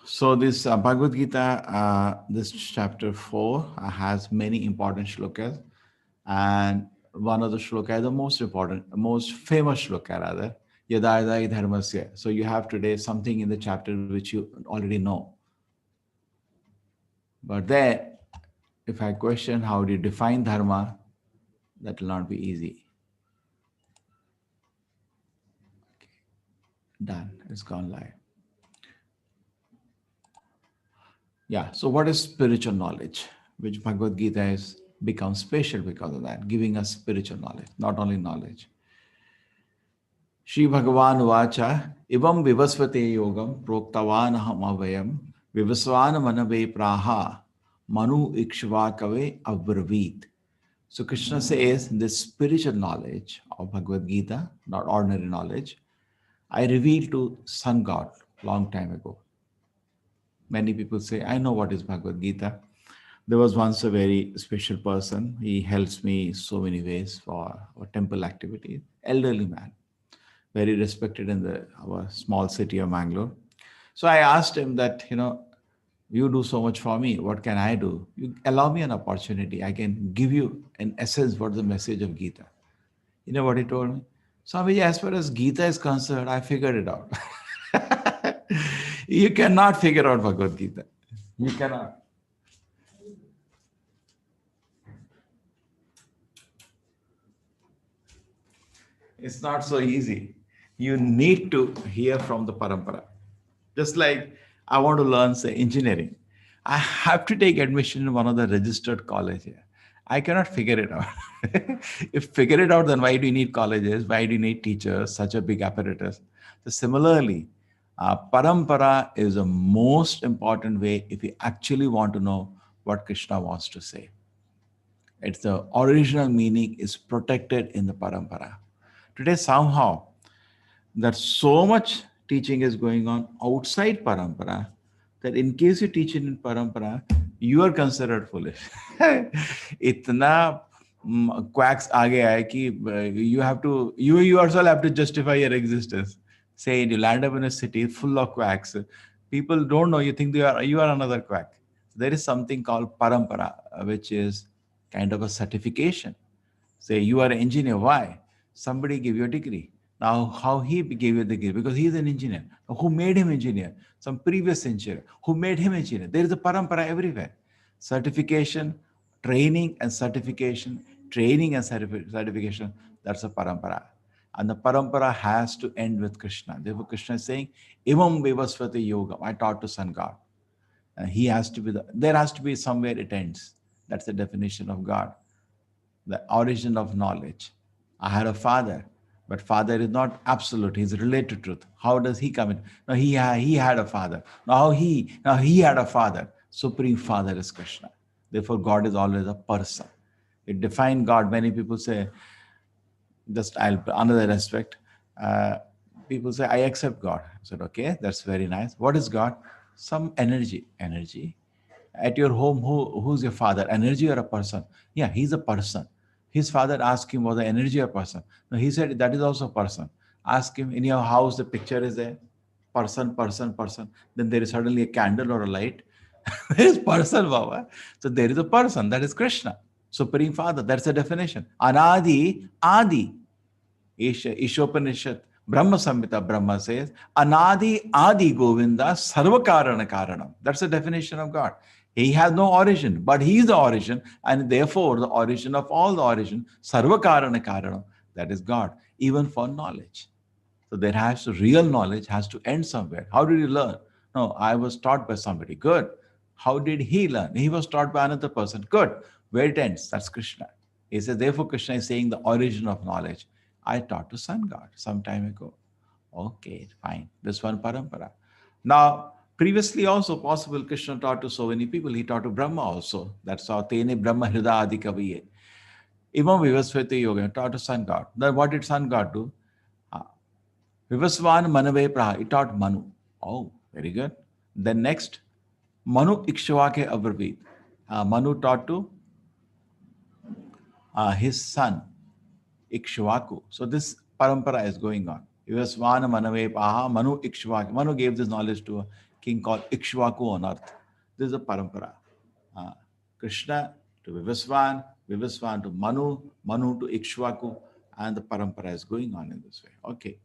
So this Bhagavad Gita, this chapter 4 has many important shlokas, and one of the shloka is the most important, most famous shloka rather, Yada Yada Dharmasya. So you have today something in the chapter which you already know. But then, if I question how do you define dharma, that will not be easy. Done. It's gone live. Yeah. So what is spiritual knowledge? Which Bhagavad Gita has become special because of that, giving us spiritual knowledge, not only knowledge. Shri Bhagavan Vacha, Ivam Vivasvate Yogam, Proktavan Aham Avayam, Vivasvana Manave Praha, Manu Ikshvakave Abravit. So Krishna says this spiritual knowledge of Bhagavad Gita, not ordinary knowledge, I revealed to Sun God long time ago. Many people say, I know what is Bhagavad Gita. There was once a very special person. He helps me so many ways for temple activities. Elderly man, very respected in our small city of Mangalore. So I asked him that, you do so much for me. What can I do? You allow me an opportunity. I can give you, in essence, what the message of Gita. You know what he told me? Swamiji, as far as Gita is concerned, I figured it out. You cannot figure out Bhagavad Gita. You cannot. It's not so easy. You need to hear from the parampara. Just like I want to learn, say, engineering. I have to take admission in one of the registered college here. I cannot figure it out. If figure it out, then why do you need colleges? Why do you need teachers? Such a big apparatus. So similarly, parampara is the most important way if you actually want to know what Krishna wants to say. It's the original meaning is protected in the parampara. Today, somehow, that so much teaching is going on outside parampara that in case you teach it in parampara, you are considered foolish. Itna quacks aage hai ki you yourself have to justify your existence. Say you land up in a city full of quacks. People don't know, you think you are another quack. There is something called parampara, which is kind of a certification. Say you are an engineer. Why? Somebody gave you a degree. Now, how he gave you the degree? Because he is an engineer. Now, who made him engineer? Some previous engineer. Who made him engineer? There is a parampara everywhere. Certification, training and certification, training and certification. That's a parampara. And the parampara has to end with Krishna. Therefore, Krishna is saying, Imam Vivasvati Yoga. I taught to Sun God. He has to be there has to be somewhere it ends. That's the definition of God, the origin of knowledge. I had a father, but father is not absolute. He's related truth. How does he come in? No, he had a father. Now he had a father. Supreme Father is Krishna. Therefore, God is always a person. It defines God. Many people say, just I'll another aspect. People say, I accept God. I said, okay, that's very nice. What is God? Some energy. Energy. At your home, who's your father? Energy or a person? Yeah, he's a person. His father asked him, was the energy a person? No, he said, that is also a person. Ask him, in your house, the picture is a person, person, person. Then there is suddenly a candle or a light. There is person, Baba. So there is a person, that is Krishna. Supreme Father, that's the definition. Anadi, Adi. Ishopanishad, Brahma Samhita Brahma says, Anadi Adi Govinda Sarvakarana Karanam. That's the definition of God. He has no origin, but he is the origin, and therefore the origin of all the origin, Sarvakarana Karanam, that is God, even for knowledge. So there has to, real knowledge has to end somewhere. How did you learn? No, I was taught by somebody. Good. How did he learn? He was taught by another person. Good. Where it ends, that's Krishna. He says, therefore, Krishna is saying the origin of knowledge. I taught to Sun God some time ago. Okay, fine. This one parampara. Now, previously also possible, Krishna taught to so many people. He taught to Brahma also. That's how Tene Brahma Hrida Adi Kaviye. Imam Vivasvati Yoga taught to Sun God. Then what did Sun God do? Vivasvan Manave Praha. He taught Manu. Oh, very good. Then next, Manu Ikshvake Abrahit. Manu taught to his son, Ikshvaku. So this parampara is going on. Vivasvana Manave Paha, Manu Ikshvak. Manu gave this knowledge to king called Ikshvaku on earth. This is a parampara. Uh, Krishna to Vivasvan, Vivasvan to Manu, Manu to Ikshvaku, and the parampara is going on in this way. Okay.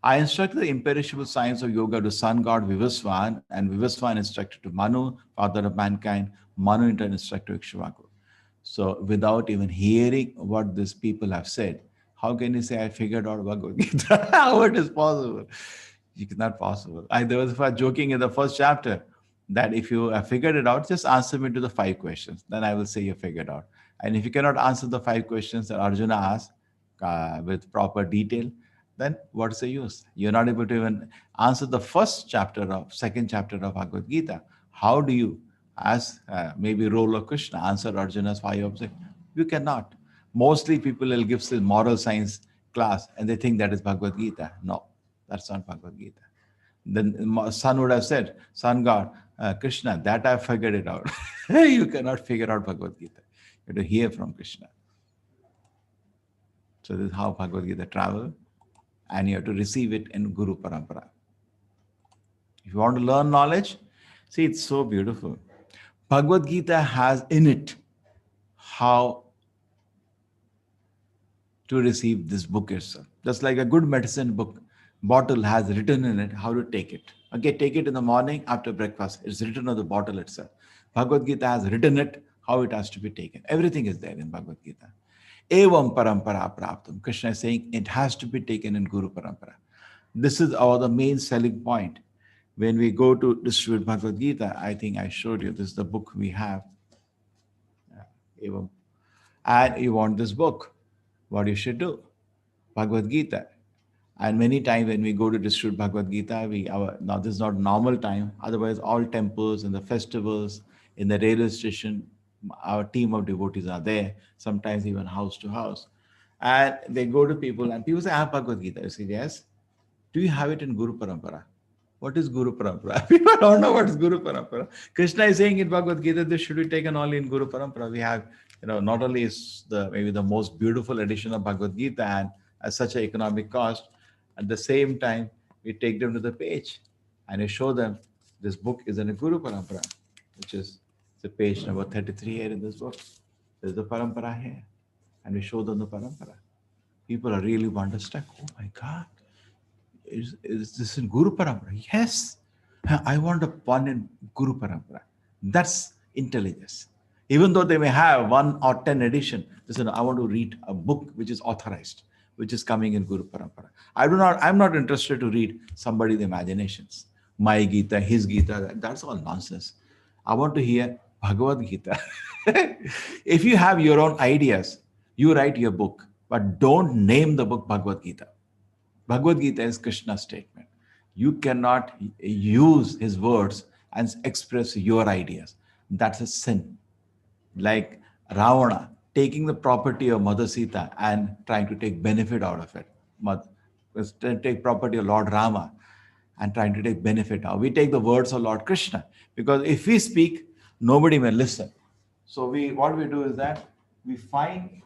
I instructed the imperishable science of yoga to sun god Vivasvan, and Vivasvan instructed to Manu, father of mankind. Manu in turn instructed to Ikshvaku. So, without even hearing what these people have said, how can you say I figured out Bhagavad Gita? How it is possible? It's not possible. There was a joking in the first chapter that if you have figured it out, just answer me to the 5 questions. Then I will say you figured out. And if you cannot answer the 5 questions that Arjuna asked with proper detail, then what's the use? You're not able to even answer the second chapter of Bhagavad Gita. How do you, as maybe role of Krishna, answer Arjuna's 5 objects? You cannot. Mostly people will give the moral science class and they think that is Bhagavad Gita. No, that's not Bhagavad Gita. Then son would have said, son God, Krishna, that I figured it out. You cannot figure out Bhagavad Gita. You have to hear from Krishna. So this is how Bhagavad Gita travels. And you have to receive it in Guru Parampara. If you want to learn knowledge, see, it's so beautiful. Bhagavad Gita has in it how to receive this book itself. Just like a good medicine book bottle has written in it how to take it. Okay, take it in the morning after breakfast. It's written on the bottle itself. Bhagavad Gita has written it how it has to be taken. Everything is there in Bhagavad Gita. Evam parampara praptam. Krishna is saying it has to be taken in Guru Parampara. This is the main selling point. When we go to distribute Bhagavad Gita, I think I showed you, this is the book we have. Evam. And you want this book, what you should do? Bhagavad Gita. And many times when we go to distribute Bhagavad Gita, now this is not normal time, otherwise all temples and the festivals, in the railway station, our team of devotees are there, sometimes even house to house. And they go to people and people say, I have Bhagavad Gita. You say, yes. Do you have it in Guru Parampara? What is Guru Parampara? People don't know what is Guru Parampara. Krishna is saying in Bhagavad Gita, this should be taken only in Guru Parampara. We have, not only is maybe the most beautiful edition of Bhagavad Gita and at such an economic cost, at the same time, we take them to the page and we show them this book is in a Guru Parampara, which is the page number 33 here in this book. There's the Parampara here. And we show them the Parampara. People are really wonderstruck. Oh my God. Is this in Guru Parampara? Yes. I want a one in Guru Parampara. That's intelligence. Even though they may have 1 or 10 edition, listen, I want to read a book which is authorized, which is coming in Guru Parampara. I'm not interested to read somebody's imaginations. My Gita, his Gita, that's all nonsense. I want to hear Bhagavad Gita. If you have your own ideas, you write your book, but don't name the book Bhagavad Gita. Bhagavad Gita is Krishna's statement. You cannot use his words and express your ideas. That's a sin. Like Ravana taking the property of Mother Sita and trying to take benefit out of it. Take property of Lord Rama and trying to take benefit out. We take the words of Lord Krishna because if we speak, nobody may listen. So what we do is that we find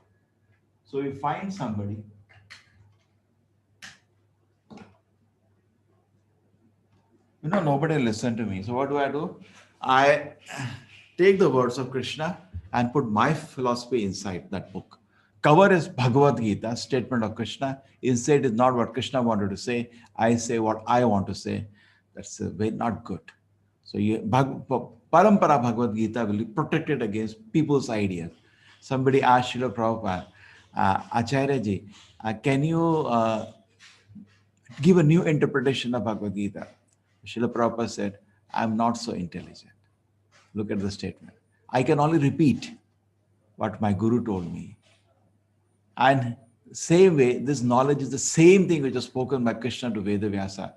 somebody. Nobody listen to me. So what do? I take the words of Krishna and put my philosophy inside that book. Cover is Bhagavad Gita, statement of Krishna. Inside is not what Krishna wanted to say. I say what I want to say. That's not good. So Parampara Bhagavad Gita will be protected against people's ideas. Somebody asked Srila Prabhupada, Acharya ji, can you give a new interpretation of Bhagavad Gita? Srila Prabhupada said, I'm not so intelligent. Look at the statement. I can only repeat what my Guru told me. And same way, this knowledge is the same thing which was spoken by Krishna to Vedavyasa.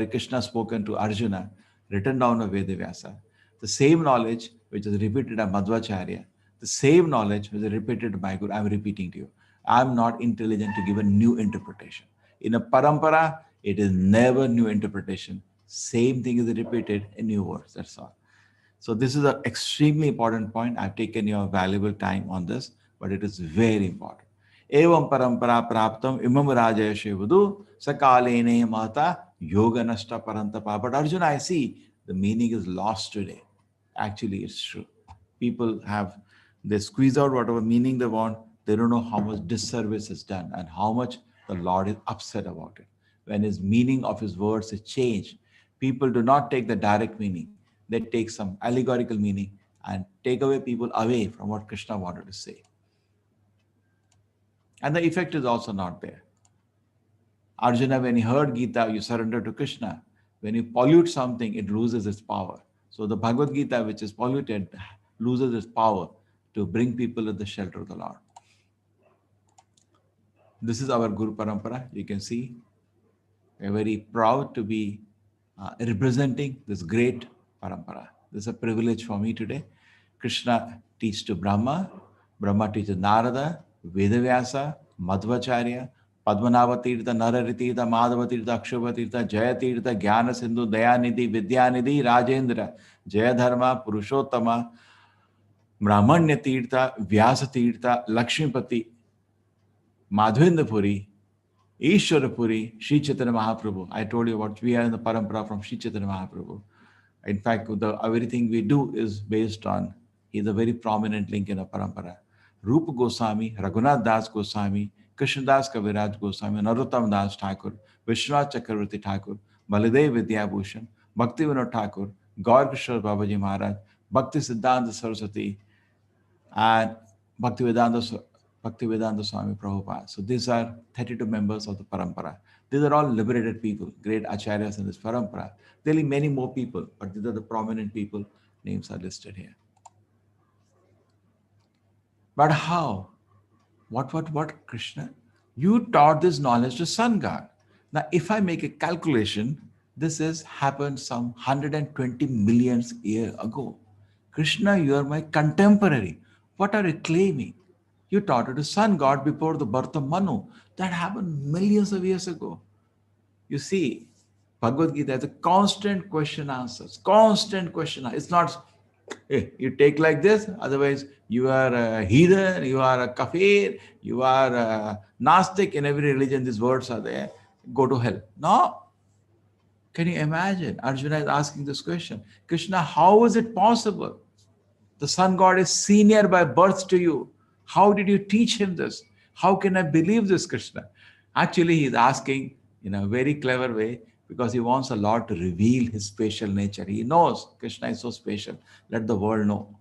Krishna spoken to Arjuna, written down by Vedavyasa. The same knowledge which is repeated by Madhvacharya, the same knowledge which is repeated by Guru, I'm repeating to you. I'm not intelligent to give a new interpretation. In a parampara, it is never new interpretation. Same thing is repeated in new words, that's all. So this is an extremely important point. I've taken your valuable time on this, but it is very important. Evam parampara praptam imam rajaya shivudu sakalene mata yoga nashta parantapa. But Arjuna, I see The meaning is lost today. Actually, it's true. People they squeeze out whatever meaning they want. They don't know how much disservice is done and how much the Lord is upset about it. When his meaning of his words is changed, people do not take the direct meaning. They take some allegorical meaning and take away people away from what Krishna wanted to say. And the effect is also not there. Arjuna, when he heard Gita, you surrender to Krishna. When you pollute something, it loses its power. So the Bhagavad Gita, which is polluted, loses its power to bring people to the shelter of the Lord. This is our Guru Parampara. You can see we're very proud to be representing this great Parampara. This is a privilege for me today. Krishna teaches to Brahma, Brahma teaches Narada, Vedavyasa, Madhvacharya, Padmanabha Tirtha, Narari Tirtha, Madhava Tirtha, Akshobha Tirtha, Jaya Tirtha, Jnana Sindhu, Dayanidhi, Vidyanidhi, Rajendra, Jaya Dharma, Purushottama, Brahmanya Tirtha, Vyasa Tirtha, Lakshmipati, Madhvendra Ishwarapuri, Sri Chaitanya Mahaprabhu. I told you about we are in the parampara from Sri Chaitanya Mahaprabhu. In fact, everything we do is based on, he's a very prominent link in the parampara. Rupa Goswami, Raghunath Das Goswami, Krishnadas Kaviraj Goswami, Narottam Das Thakur, Vishwanath Chakravarti Thakur, Baladev Vidyabhushan, Bhakti Vinod Thakur, Gaur Kishore Babaji Maharaj, Bhakti Siddhanta Saraswati, and Bhaktivedanta Swami Prabhupada. So these are 32 members of the parampara. These are all liberated people, great acharyas in this parampara. There are many more people, but these are the prominent people. Names are listed here. But how? What, Krishna? You taught this knowledge to sun god. Now, if I make a calculation, this has happened some 120 million years ago. Krishna, you are my contemporary. What are you claiming? You taught it to sun god before the birth of Manu. That happened millions of years ago. You see, Bhagavad Gita has a constant question answers. Constant question. It's not, hey, you take like this, otherwise you are a heathen, you are a kafir, you are a Gnostic. In every religion, these words are there. Go to hell. No. Can you imagine? Arjuna is asking this question. Krishna, how is it possible? The sun god is senior by birth to you. How did you teach him this? How can I believe this, Krishna? Actually, he is asking in a very clever way because he wants the Lord to reveal his special nature. He knows Krishna is so special. Let the world know.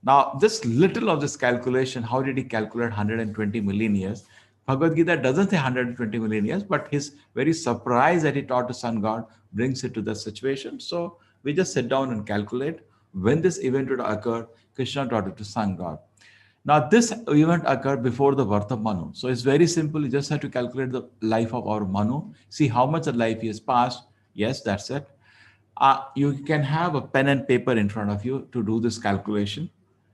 Now, this little of this calculation, how did he calculate 120 million years? Bhagavad Gita doesn't say 120 million years, but his very surprise that he taught to sun god brings it to the situation. So we just sit down and calculate when this event would occur. Krishna taught it to sun god. Now, this event occurred before the birth of Manu. So it's very simple. You just have to calculate the life of our Manu. See how much of life he has passed. Yes, that's it. You can have a pen and paper in front of you to do this calculation.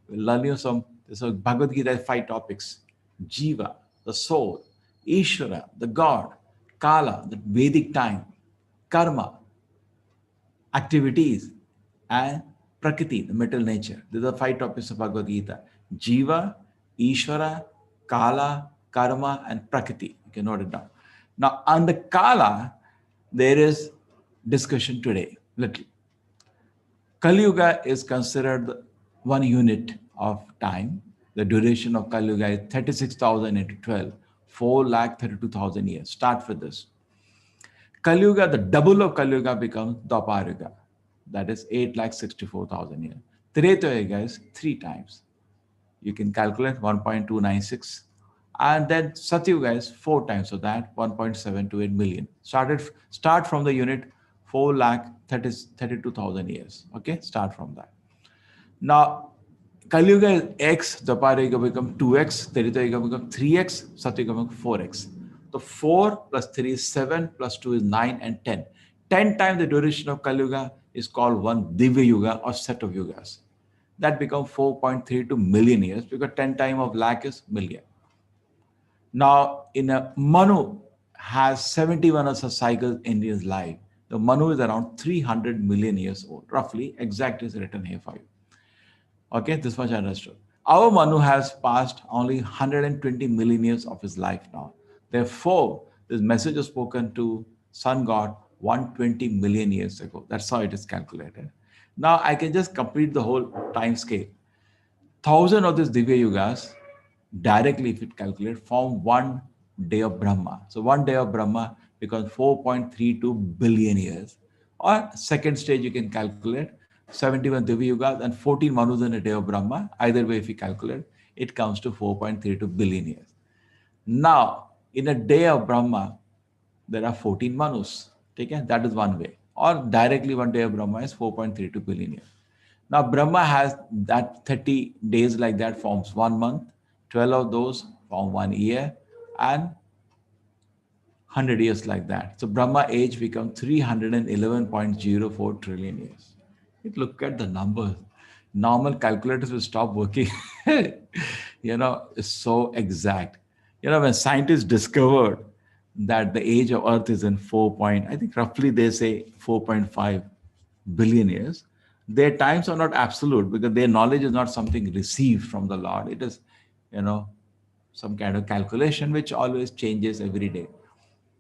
We'll learn you some. So Bhagavad Gita has 5 topics. Jiva, the soul. Ishvara, the God. Kala, the Vedic time. Karma, activities. And Prakriti, the material nature. These are 5 topics of Bhagavad Gita. Jiva, Ishvara, Kala, Karma, and Prakriti. You can note it down. Now, on the Kala, there is discussion today. Little. Kali Yuga is considered 1 unit of time. The duration of Kali Yuga is 36,000 into 12, 4,32,000 years. Start with this. Kali Yuga, the double of Kali Yuga becomes Dwapar Yuga. That is 8,64,000 years. Treta Yuga is 3 times. You can calculate 1.296. And then Satyuga is 4 times of that, 1.728 million. Start from the unit 4,32,000 years. Okay, start from that. Now, Kali Yuga is X, Dwapar Yuga becomes 2X, Treta Yuga becomes 3X, Satyuga becomes 4X. So 4 plus 3 is 7, plus 2 is 9 and 10. 10 times the duration of Kali Yuga is called one Divya Yuga or set of Yugas. That becomes 4.32 million years because 10 times of lakh is million. Now, in a Manu has 71 of such cycles in his life. The Manu is around 300 million years old, roughly. Exact is written here for you. Okay, this much I understood. Our Manu has passed only 120 million years of his life now. Therefore, this message is spoken to sun god 120 million years ago. That's how it is calculated. Now I can just complete the whole time scale. Thousand of these Divya Yugas directly, if it calculates, form one day of Brahma. So one day of Brahma becomes 4.32 billion years. Or second stage, you can calculate 71 Divya Yugas and 14 Manus in a day of Brahma. Either way, if you calculate, it comes to 4.32 billion years. Now, in a day of Brahma, there are 14 Manus. Okay? That is one way. Or directly one day of Brahma is 4.32 billion years. Now, Brahma has that 30 days like that forms 1 month, 12 of those form 1 year, and 100 years like that. So, Brahma age becomes 311.04 trillion years. Look at the numbers. Normal calculators will stop working. It's so exact. When scientists discovered that the age of Earth is in I think roughly they say 4.5 billion years, their times are not absolute because their knowledge is not something received from the Lord. It is, you know, some kind of calculation which always changes every day.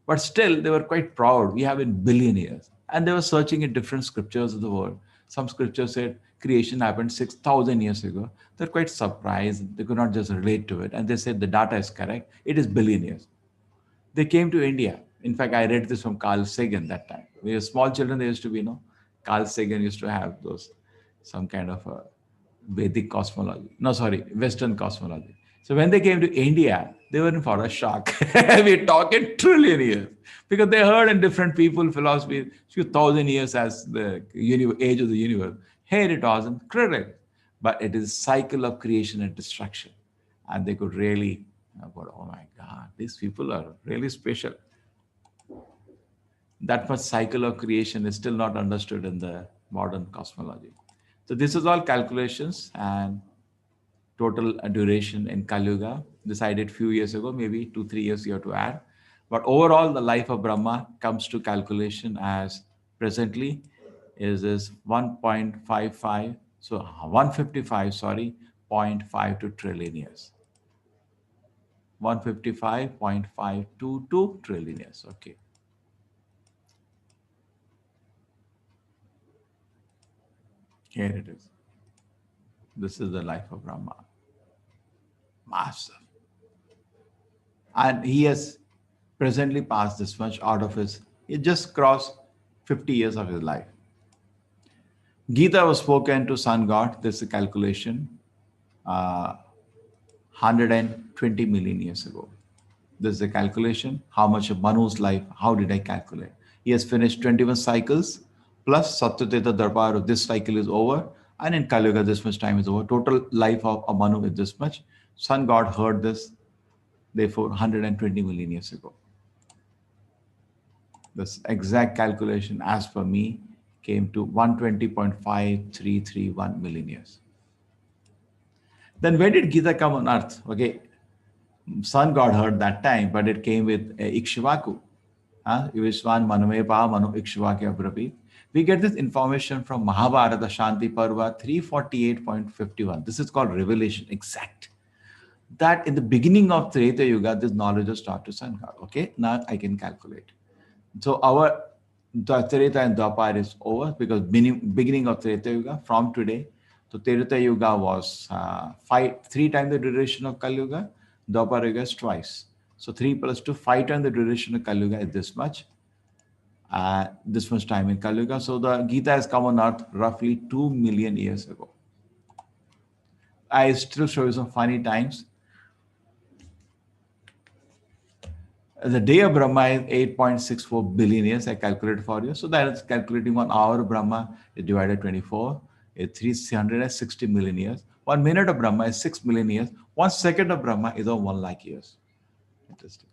But still, they were quite proud. We have in billion years. And they were searching in different scriptures of the world. Some scriptures said creation happened 6,000 years ago. They're quite surprised. They could not just relate to it. And they said the data is correct. It is billion years. They came to India. In fact, I read this from Carl Sagan that time. We were small children, they used to be, Carl Sagan used to have those, some kind of a Vedic cosmology. No, sorry, Western cosmology. So when they came to India, they were in for a shock. We're talking trillion years. Because they heard in different people philosophy, few thousand years as the age of the universe. Here it wasn't correct. But it is cycle of creation and destruction. And they could really, oh my God, these people are really special. That much cycle of creation is still not understood in the modern cosmology. So this is all calculations and total duration in Kali Yuga, decided few years ago, maybe 2-3 years you have to add. But overall, the life of Brahma comes to calculation as presently is 1.55, so 155, sorry, 0.52 trillion years. 155.522 trillion years. Okay. Here it is. This is the life of Brahma. Massive. And he has presently passed this much out of he just crossed 50 years of his life. Gita was spoken to sun god, this is a calculation, 120 million years ago. This is a calculation, how much of Manu's life, how did I calculate? He has finished 21 cycles, plus Satyateta Darbar of this cycle is over, and in Kali Yuga this much time is over. Total life of a Manu is this much. Sun god heard this, therefore 120 million years ago. This exact calculation, as per me, came to 120.5331 million years. Then when did Gita come on earth? Okay, sun god heard that time, but it came with Ikshvaku. Vishwan Manumepa Manu Ikshvaki Abrapi. We get this information from Mahabharata Shanti Parva 348.51. This is called revelation, exact. That in the beginning of Treta Yuga, this knowledge was taught to sun god. Okay, now I can calculate. So our Treta and Dwapar is over because beginning of Treta Yuga from today. So Treta Yuga was 3 times the duration of Kali Yuga. Dwapar Yuga is twice. So 3 plus 2, 5 times the duration of Kali Yuga is this much. This much time in Kali Yuga. So the Gita has come on earth roughly 2 million years ago. I still show you some funny times. The day of Brahma is 8.64 billion years. I calculated for you. So that is calculating 1 hour of Brahma is divided 24. It's 360 million years. 1 minute of Brahma is 6 million years. 1 second of Brahma is of 1 lakh years. Interesting.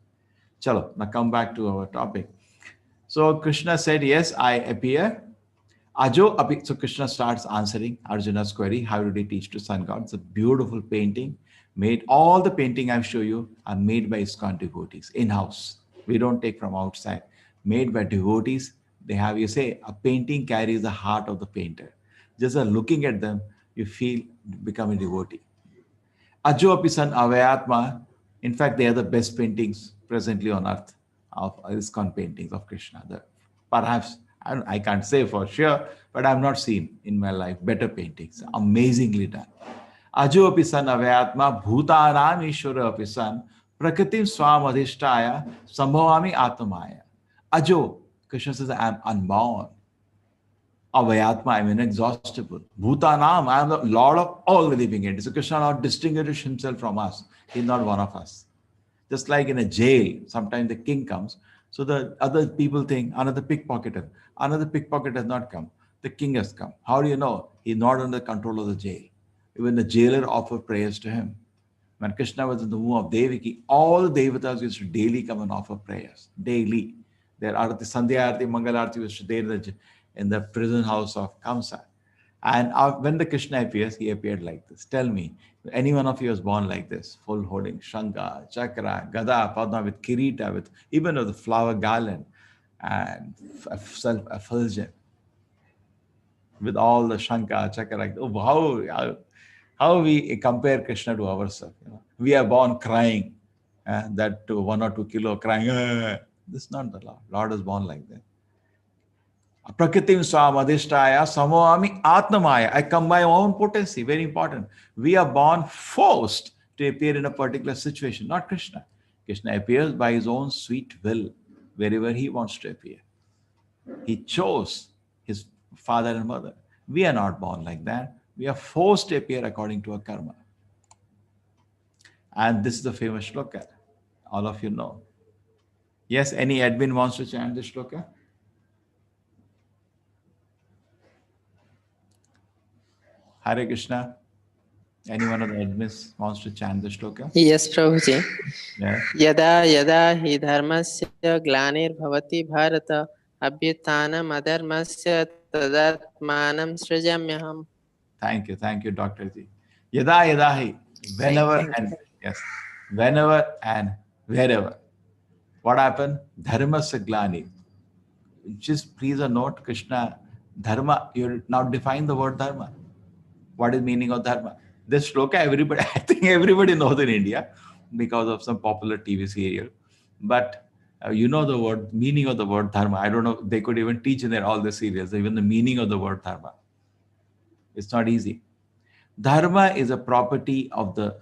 Chalo, now come back to our topic. So Krishna said, yes, I appear. Ajo api. So Krishna starts answering Arjuna's query. How did he teach to sun god? It's a beautiful painting. Made all the painting I show you are made by ISKCON devotees in-house. We don't take from outside. Made by devotees. They have, you say, a painting carries the heart of the painter. Just looking at them, you feel become a devotee. Ajo apisan avayatma. In fact, they are the best paintings presently on earth of ISKCON paintings of Krishna. Perhaps, I can't say for sure, but I've not seen in my life better paintings. Amazingly done. Ajo api san avyatma bhutanam ishvara api san prakritim swam adhishtaya sambhavami atmaya. Ajo, Krishna says, I am unborn. Avayatma, I am inexhaustible. Bhutanam, I am the Lord of all the living entities. So Krishna not distinguishes himself from us. He is not one of us. Just like in a jail, sometimes the king comes. So the other people think another pickpocketer. Another pickpocket has not come. The king has come. How do you know? He's not under control of the jail. Even the jailer offered prayers to him. When Krishna was in the womb of Devaki, all the devatas used to daily come and offer prayers. Daily. Their arati, Sandhya Arati, Mangal Arati was there in the prison house of Kamsa. And when the Krishna appears, he appeared like this. Tell me, any one of you was born like this, full holding Shanga, Chakra, Gada, Padma with Kirita, with even with the flower garland and self-effulgent, with all the Shanka, Chakra. Oh, how we compare Krishna to ourselves. We are born crying, that to 1 or 2 kilo crying. This is not the Lord. Lord is born like that. Prakritim swam adhishtaya samoami atmamaya. I come by my own potency. Very important. We are born forced to appear in a particular situation, not Krishna. Krishna appears by his own sweet will, wherever he wants to appear. He chose his father and mother. We are not born like that. We are forced to appear according to our karma. And this is the famous shloka. All of you know. Yes, any admin wants to chant this shloka? Hare Krishna. Any one of the admins wants to chant the shloka? Yes, Prabhuji. Yeah. Yada yada hi dharmasya glanirбhavati bharata abhyuthanam adharmasya tadatmanam srijamyaham. Thank you, Dr. Ji. Yada yada hi, whenever Thank and yes, whenever and wherever. What happened? Dharma saglani. Just please a note, Krishna, dharma, you now define the word dharma. What is meaning of dharma? This shloka, everybody, I think everybody knows in India because of some popular TV serial. But you know the word, meaning of the word dharma. I don't know, they could even teach in all the serials, even the meaning of the word dharma. It's not easy. Dharma is a property of the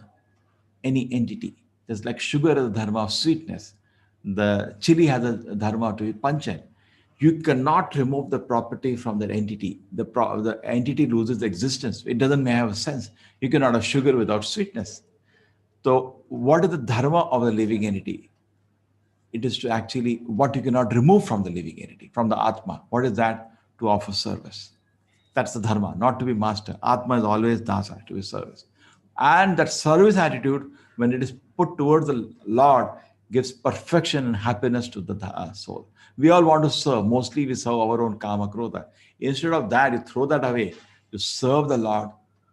any entity. Just like sugar is a dharma of sweetness. The chili has a dharma to be pungent. You cannot remove the property from that entity. The entity loses existence. It doesn't have a sense. You cannot have sugar without sweetness. So what is the dharma of a living entity? It is to actually what you cannot remove from the living entity, from the Atma. What is that? To offer service. That's the dharma, not to be master. Atma is always dasa, to be service. And that service attitude, when it is put towards the Lord, gives perfection and happiness to the soul. We all want to serve. Mostly we serve our own kama krodha. Instead of that, you throw that away. You serve the Lord.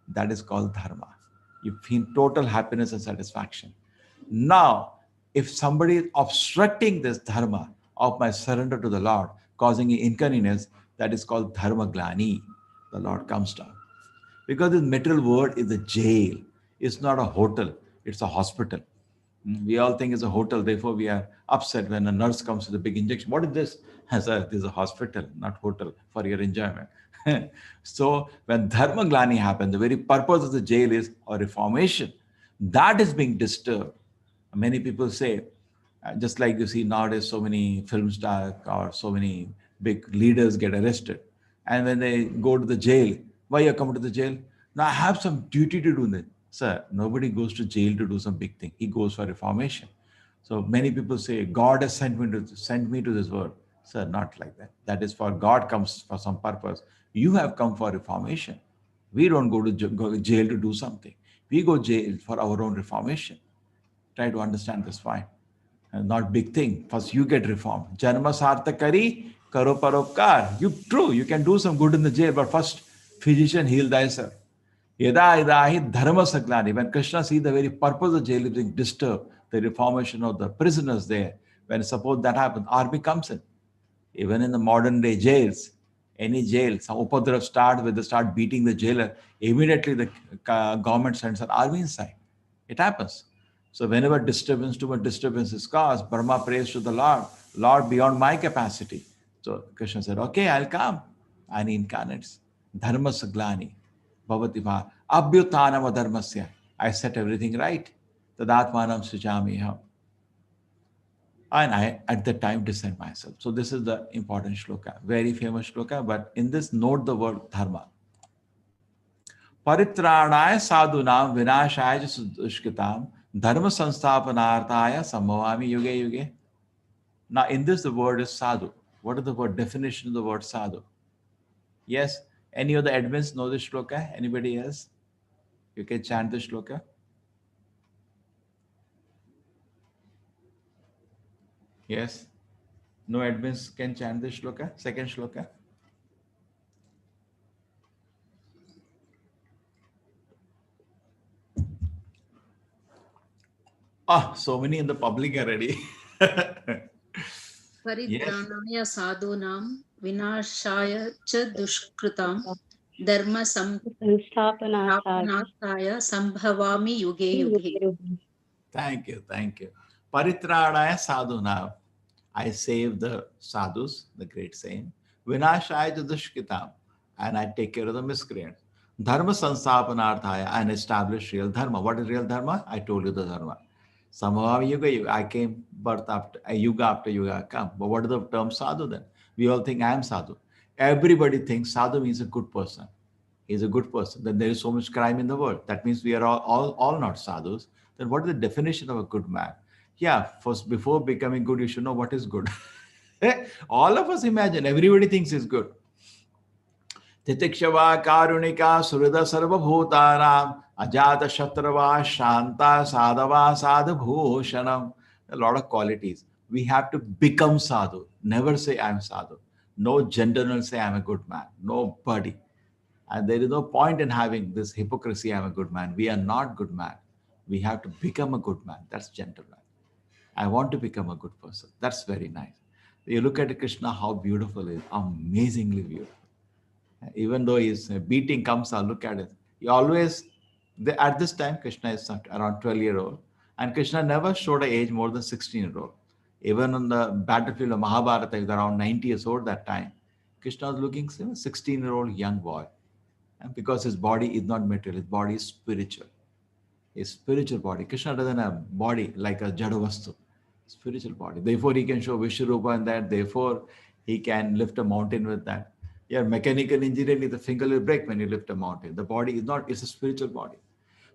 That is called dharma. You feel total happiness and satisfaction. Now, if somebody is obstructing this dharma of my surrender to the Lord, causing inconvenience, that is called dharma glani. The Lord comes down. Because this material world is a jail. It's not a hotel. It's a hospital. We all think it's a hotel. Therefore, we are upset when a nurse comes with a big injection. What is this? This is a hospital, not hotel, for your enjoyment. So when dharma glani happens, the very purpose of the jail is a reformation. That is being disturbed. Many people say, just like you see nowadays, so many film stars or so many big leaders get arrested. And when they go to the jail, why you come to the jail? Now I have some duty to do that. Sir, nobody goes to jail to do some big thing. He goes for reformation. So many people say, God has sent me to this world. Sir, not like that. That is for God comes for some purpose. You have come for reformation. We don't go to jail to do something. We go jail for our own reformation. Try to understand this fine. And not big thing. First you get reformed. Janma sartakari, karo paropkar. True, you can do some good in the jail, but first physician heal thyself. Yada idahi dharma saglani. When Krishna sees the very purpose of jail is being disturbed, the reformation of the prisoners there, when suppose that happens, army comes in. Even in the modern day jails, any jail, some upadrav start when they start beating the jailer, immediately the government sends an army inside. It happens. So whenever too much disturbance is caused, Brahma prays to the Lord, Lord, beyond my capacity. So Krishna said, okay, I'll come. And he incarnates. Dharmasya glani. Bhavati bha. Abhyutanam adharmasya. I set everything right. Tadatmanam sujamiham. And I, at the time, descend myself. So this is the important shloka. Very famous shloka. But in this, note the word dharma. Paritranaya sadhunam vinashaya dushkitam dharma sansthapanarthaya sambhavami yuge yuge. Now, in this, the word is sadhu. What is the word definition of the word sadhu? Yes. Any of the admins know the shloka? Anybody else? You can chant the shloka. Yes. No admins can chant the shloka. Second shloka. Ah, so many in the public already. Yes. परित्राणाय साधूनां विनाशाय च दुष्कृतां धर्म संस्थापनार्थाय संभवामि युगे युगे. Thank you. Thank you. Paritranaya sadhunam. I save the sadhus, the great saint. Vinashaya dushkitam. And I take care of the miscreants. Dharma sansthapanarthaya. And establish real dharma. What is real dharma? I told you the dharma. Samavami yuga yuga. I came birth after a yuga after yuga come. But what is the term sadhu then? We all think I am sadhu. Everybody thinks sadhu means a good person. He's a good person. Then there is so much crime in the world. That means we are all not sadhus. Then what is the definition of a good man? Yeah, first before becoming good, you should know what is good. All of us imagine, everybody thinks is good. Titikshava karunika surida sarva bhutaram ajata shatrava shanta sadhava sadhabhushanam. A lot of qualities. We have to become sadhu. Never say I'm sadhu. No gentleman will say I'm a good man. Nobody. And there is no point in having this hypocrisy, I'm a good man. We are not good man. We have to become a good man. That's gentleman. I want to become a good person. That's very nice. You look at Krishna, how beautiful it is. Amazingly beautiful. Even though his beating comes, I'll look at it. He always, at this time, Krishna is around 12-year-old. And Krishna never showed an age more than 16-year-old. Even on the battlefield of Mahabharata, he was around 90 years old that time. Krishna was looking 16-year-old young boy. And because his body is not material, his body is spiritual. His spiritual body. Krishna doesn't have body like a Jadavastu. Spiritual body. Therefore, he can show Vishwarupa and that. Therefore, he can lift a mountain with that. Yeah, mechanical engineering, the finger will break when you lift a mountain. The body is not, it's a spiritual body.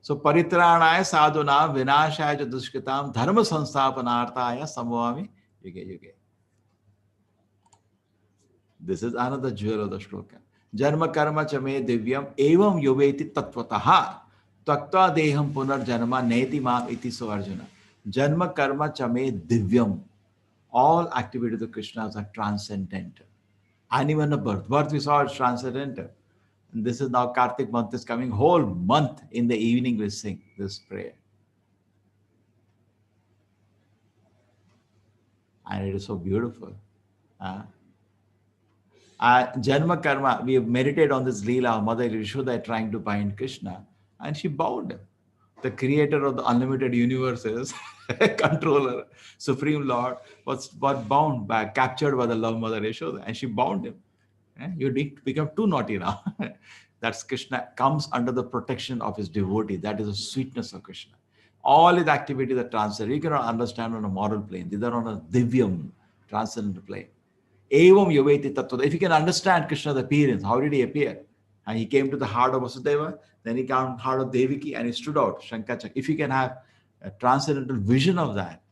So, paritranaya sadhuna vinashaya dushkitam dharma sansthapanarthaya samvami yuge yuge. This is another jewel of the shloka. Janma karma chame divyam evam yoveti tattvataha taktva deham punar janma neti mam iti so Arjuna. Janma karma chame divyam. All activities of Krishna are transcendental. And even a birth. Birth we saw is transcendental. And this is now Kartik month is coming. Whole month in the evening we sing this prayer. And it is so beautiful. Janma karma, we have meditated on this Leela, our mother Yashoda trying to bind Krishna, and she bound him. The creator of the unlimited universes, controller, supreme Lord, was bound by, captured by the love mother Yashoda, and she bound him. You need to become too naughty now. That's Krishna comes under the protection of his devotee. That is the sweetness of Krishna. All his activities are transcendental. You cannot understand on a moral plane. These are on a divyam, transcendental plane. Evam yoveti tattva. If you can understand Krishna's appearance, how did he appear? And he came to the heart of Vasudeva, then he came to the heart of Devaki, and he stood out, Shankachak. If you can have a transcendental vision of that,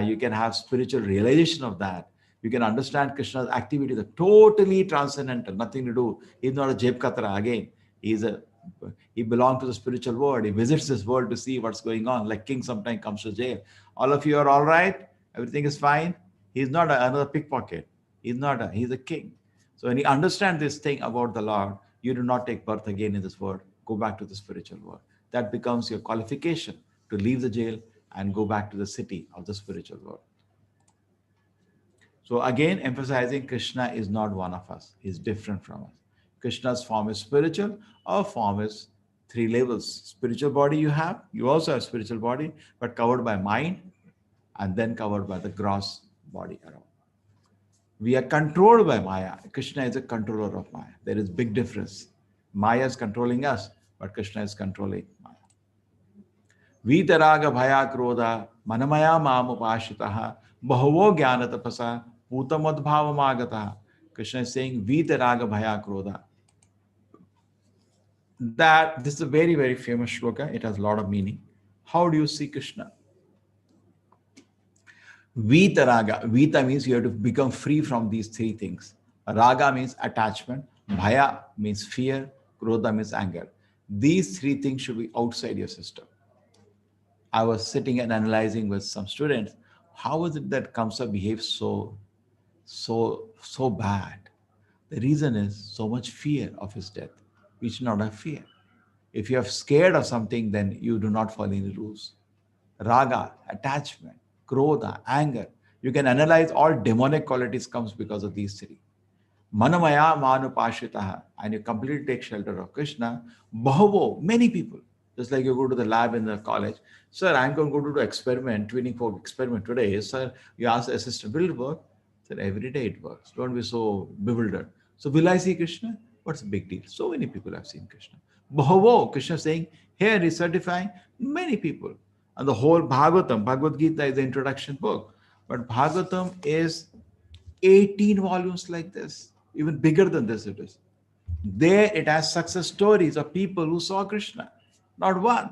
you can have spiritual realization of that, you can understand Krishna's activities are totally transcendental, nothing to do. He's not a Jeb Katra again. He belongs to the spiritual world. He visits this world to see what's going on. Like king sometimes comes to jail. All of you are all right? Everything is fine? He's not another pickpocket. He's a king. So when you understand this thing about the Lord, you do not take birth again in this world. Go back to the spiritual world. That becomes your qualification to leave the jail and go back to the city of the spiritual world. So again, emphasizing Krishna is not one of us. He's different from us. Krishna's form is spiritual. Our form is 3 levels. Spiritual body you have. You also have spiritual body, but covered by mind and then covered by the gross body around. We are controlled by Maya. Krishna is a controller of Maya. There is big difference. Maya is controlling us, but Krishna is controlling Maya. Vitaraga bhaya krodha manamaya mamupashitaha bahavo jnana tapasa putamadbhava magataha. Krishna is saying Vitaraga bhaya krodha. That this is a very, very famous shloka. It has a lot of meaning. How do you see Krishna? Vita raga. Vita means you have to become free from these three things. Raga means attachment. Bhaya means fear. Krodha means anger. These three things should be outside your system. I was sitting and analyzing with some students. How is it that Kamsa behaves so bad? The reason is so much fear of his death. We should not have fear. If you are scared of something, then you do not follow any rules. Raga, attachment, krodha, anger. You can analyze all demonic qualities comes because of these three. Manamaya manupashitaha, and you completely take shelter of Krishna. Bahavo, many people. Just like you go to the lab in the college. Sir, I'm going to go to the experiment, twinning for experiment today. Sir, you ask the assistant, will it work? Sir, every day it works. Don't be so bewildered. So will I see Krishna? What's the big deal? So many people have seen Krishna. Bahavo, Krishna saying, here he's certifying many people. And the whole Bhagavatam, Bhagavad Gita is the introduction book. But Bhagavatam is 18 volumes like this, even bigger than this it is. There it has success stories of people who saw Krishna, not one.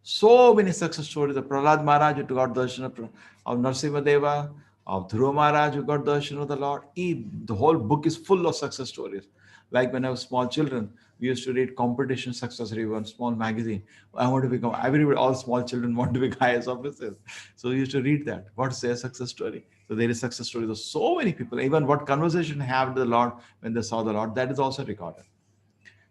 So many success stories of Prahlad Maharaj who got darshan of Narasimha Deva, of Dhruva Maharaj who got darshan of the Lord. The whole book is full of success stories. Like when I was small children, we used to read competition success review on small magazine. I want to become, everybody, all small children want to be IAS officers. So we used to read that. What's their success story? So there is success stories of so many people. Even what conversation have with the Lord when they saw the Lord, that is also recorded.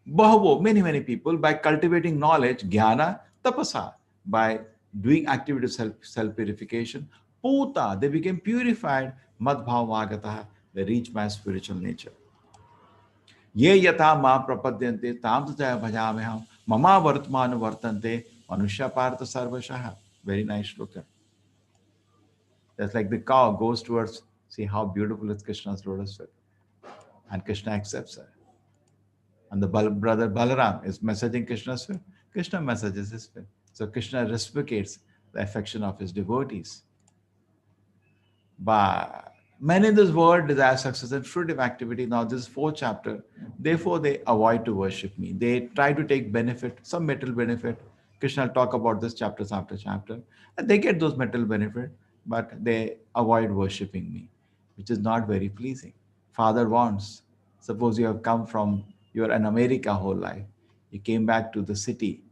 Bahavo, many, many people, by cultivating knowledge, jnana, tapasa, by doing activities of self-purification, puta, they became purified, madbhavamagataha, they reach my spiritual nature. Ye yatha ma prapadyante tam tataya bhajameham mama vartmanu vartante manusya partha sarvashaha. Very nice look. That's like the cow goes towards, see how beautiful is Krishna's lotus feet. And Krishna accepts her. And the brother Balaram is messaging Krishna's feet. Krishna messages his feet. So Krishna reciprocates the affection of his devotees. But many in this world desire success and fruitive activity. Now this is fourth chapter. Therefore they avoid to worship me. They try to take benefit, some material benefit. Krishna will talk about this chapters after chapter. And they get those material benefit, but they avoid worshipping me, which is not very pleasing. Father wants, suppose you have come from, you're in America whole life. You came back to the city.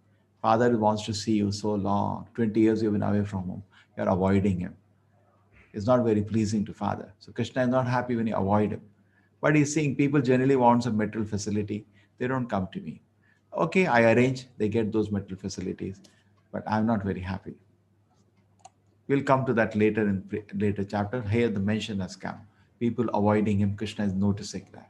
Father wants to see you so long. 20 years you've been away from home. You're avoiding him. It's not very pleasing to Father. So Krishna is not happy when you avoid him. But he's saying people generally want some material facility. They don't come to me. Okay, I arrange, they get those material facilities, but I'm not very happy. We'll come to that later in later chapter. Here the mention has come. People avoiding him, Krishna is noticing that.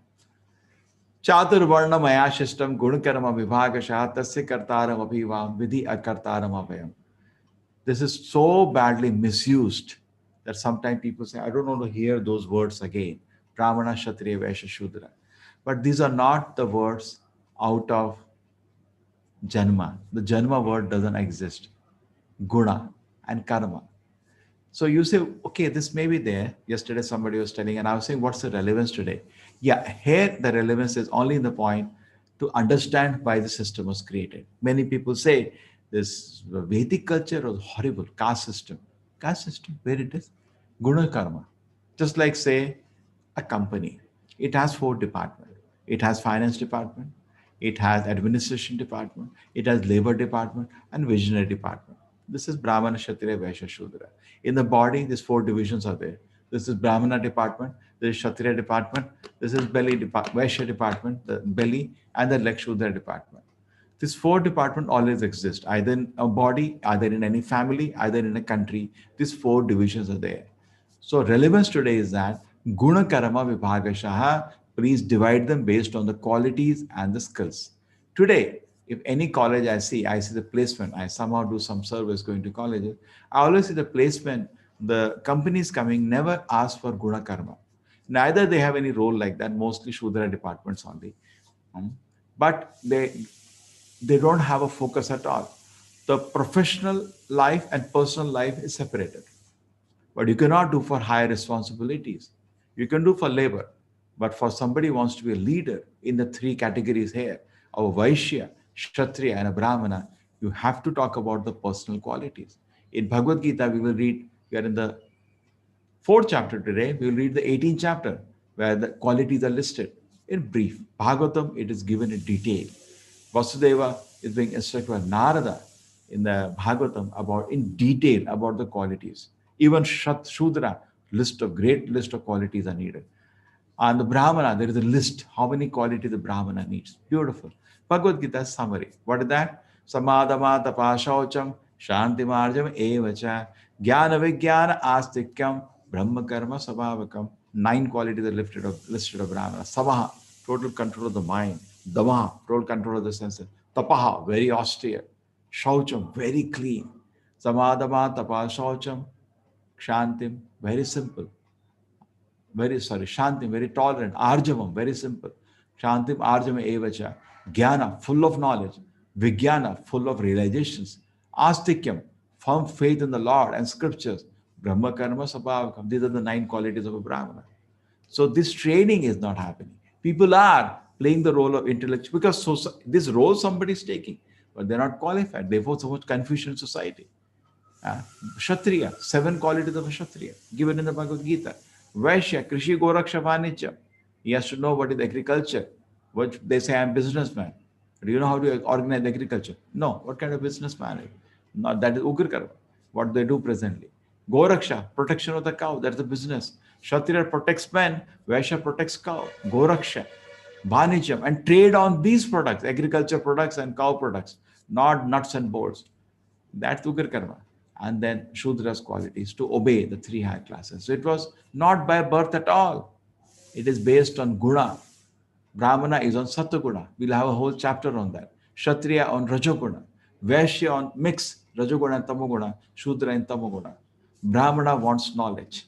Chatur varna maya shishtam gunakarma vibhagasha tasya kartaram abhivam vidhi akartaram abhayam. This is so badly misused that sometimes people say, I don't want to hear those words again. Brahmana, Kshatriya, Vaishya, Shudra. But these are not the words out of Janma. The Janma word doesn't exist. Guna and Karma. So you say, okay, this may be there. Yesterday somebody was telling, and I was saying, what's the relevance today? Yeah, here the relevance is only in the point to understand why the system was created. Many people say this Vedic culture was horrible, caste system. Caste system, where it is? Guna karma. Just like say a company. It has 4 departments. It has finance department, it has administration department, it has labor department, and visionary department. This is Brahmana, Kshatriya, Vaishya, Shudra. In the body, these 4 divisions are there. This is Brahmana department, this is Kshatriya department, this is belly Vaishya department, the belly, and the leg Shudra department. These 4 departments always exist, either in a body, either in any family, either in a country. These 4 divisions are there. So relevance today is that Guna Karma Vibhagashaha, please divide them based on the qualities and the skills. Today, if any college I see the placement, I somehow do some service going to colleges, I always see the placement, the companies coming never ask for Guna Karma. Neither they have any role like that, mostly Shudra departments only. But they don't have a focus at all. The professional life and personal life is separated. But you cannot do for higher responsibilities. You can do for labor. But for somebody who wants to be a leader in the three categories here, a Vaishya, Kshatriya, and a Brahmana, you have to talk about the personal qualities. In Bhagavad Gita, we will read, we are in the fourth chapter today, we will read the 18th chapter where the qualities are listed in brief. Bhagavatam, it is given in detail. Vasudeva is being instructed by Narada in the Bhagavatam about in detail about the qualities. Even Shudra, great list of qualities are needed. And the Brahmana, there is a list how many qualities the Brahmana needs. Beautiful. Bhagavad Gita summary. What is that? Samadama tapashaucham shanti marjam evacha jnana vijnana astikyam brahma karma sabhavakam. 9 qualities are listed of Brahmana. Samaha, total control of the mind. Damaha, total control of the senses. Tapaha, very austere. Shaucham, very clean. Samadama tapashaucham shantim, very simple. Shantim, very tolerant. Arjavam, very simple. Shantim, Arjama, Evacha. Jnana, full of knowledge. Vijnana, full of realizations. Astikyam, firm faith in the Lord and scriptures. Brahma Karma Sabhavakam. These are the 9 qualities of a Brahmana. So this training is not happening. People are playing the role of intellectual because this role somebody is taking, but they're not qualified. Therefore, so much confusion in society. Kshatriya, 7 qualities of a Kshatriya, given in the Bhagavad Gita. Vaishya, Krishi Goraksha Vanichya. He has to know what is agriculture. What they say, I'm a businessman. Do you know how to organize agriculture? No. What kind of businessman? Not that is Ugra Karma. What they do presently. Goraksha, protection of the cow. That's the business. Kshatriya protects men. Vaishya protects cow. Goraksha, Vanichya, and trade on these products, agriculture products and cow products, not nuts and bolts. That's Ugra Karma. And then Shudra's qualities to obey the 3 high classes. So it was not by birth at all. It is based on Guna. Brahmana is on Sataguna. We'll have a whole chapter on that. Kshatriya on Rajoguna. Vaishya on mix, Rajoguna and Tamoguna, Shudra and Tamoguna. Brahmana wants knowledge.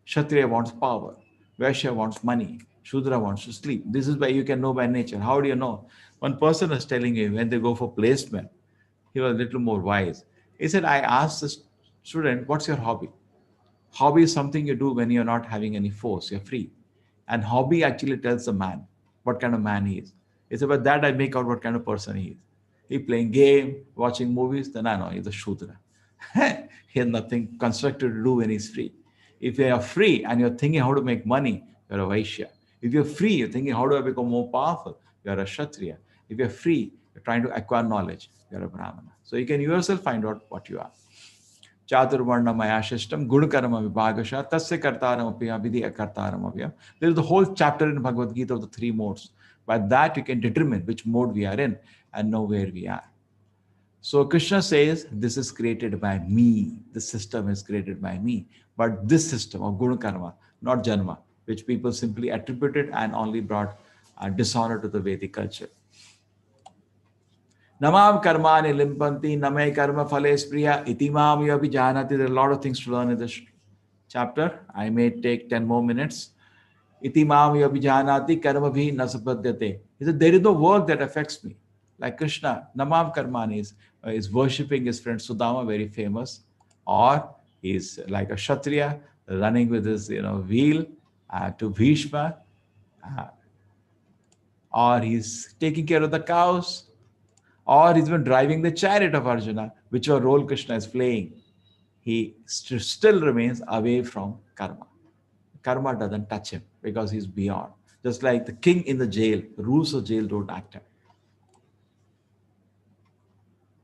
Kshatriya wants power. Vaishya wants money. Shudra wants to sleep. This is why you can know by nature. How do you know? One person was telling me when they go for placement, he was a little more wise. He said, I asked the student, what's your hobby? Hobby is something you do when you're not having any force, you're free. And hobby actually tells the man what kind of man he is. It's about that I make out what kind of person he is. He playing game, watching movies, then I know he's a Shudra. He has nothing constructed to do when he's free. If you are free and you're thinking how to make money, you're a Vaishya. If you're free, you're thinking how do I become more powerful, you're a Kshatriya. If you're free, you're trying to acquire knowledge, you're a Brahmana. So you can yourself find out what you are. Chaturvarna maya shishtam gunakarma vibhagasha tasya kartaram apya vidhi akartaram apya. There is the whole chapter in Bhagavad Gita of the 3 modes. By that you can determine which mode we are in and know where we are. So Krishna says, this is created by me. The system is created by me. But this system of guna karma, not janma, which people simply attributed and only brought dishonor to the Vedic culture. Namam karmani limpanti name karma phales priya itimam yabhijanati. There are a lot of things to learn in this chapter. I may take 10 more minutes. Itimam yabhijanati karma bhi nasapadyate. He said, there is no work that affects me. Like Krishna, Namam karmani is worshipping his friend Sudama, very famous. Or he's like a Kshatriya running with his wheel to Bhishma. Or he's taking care of the cows. Or he's been driving the chariot of Arjuna, whichever role Krishna is playing. He still remains away from karma. Karma doesn't touch him because he's beyond. Just like the king in the jail, the rules of jail don't act him.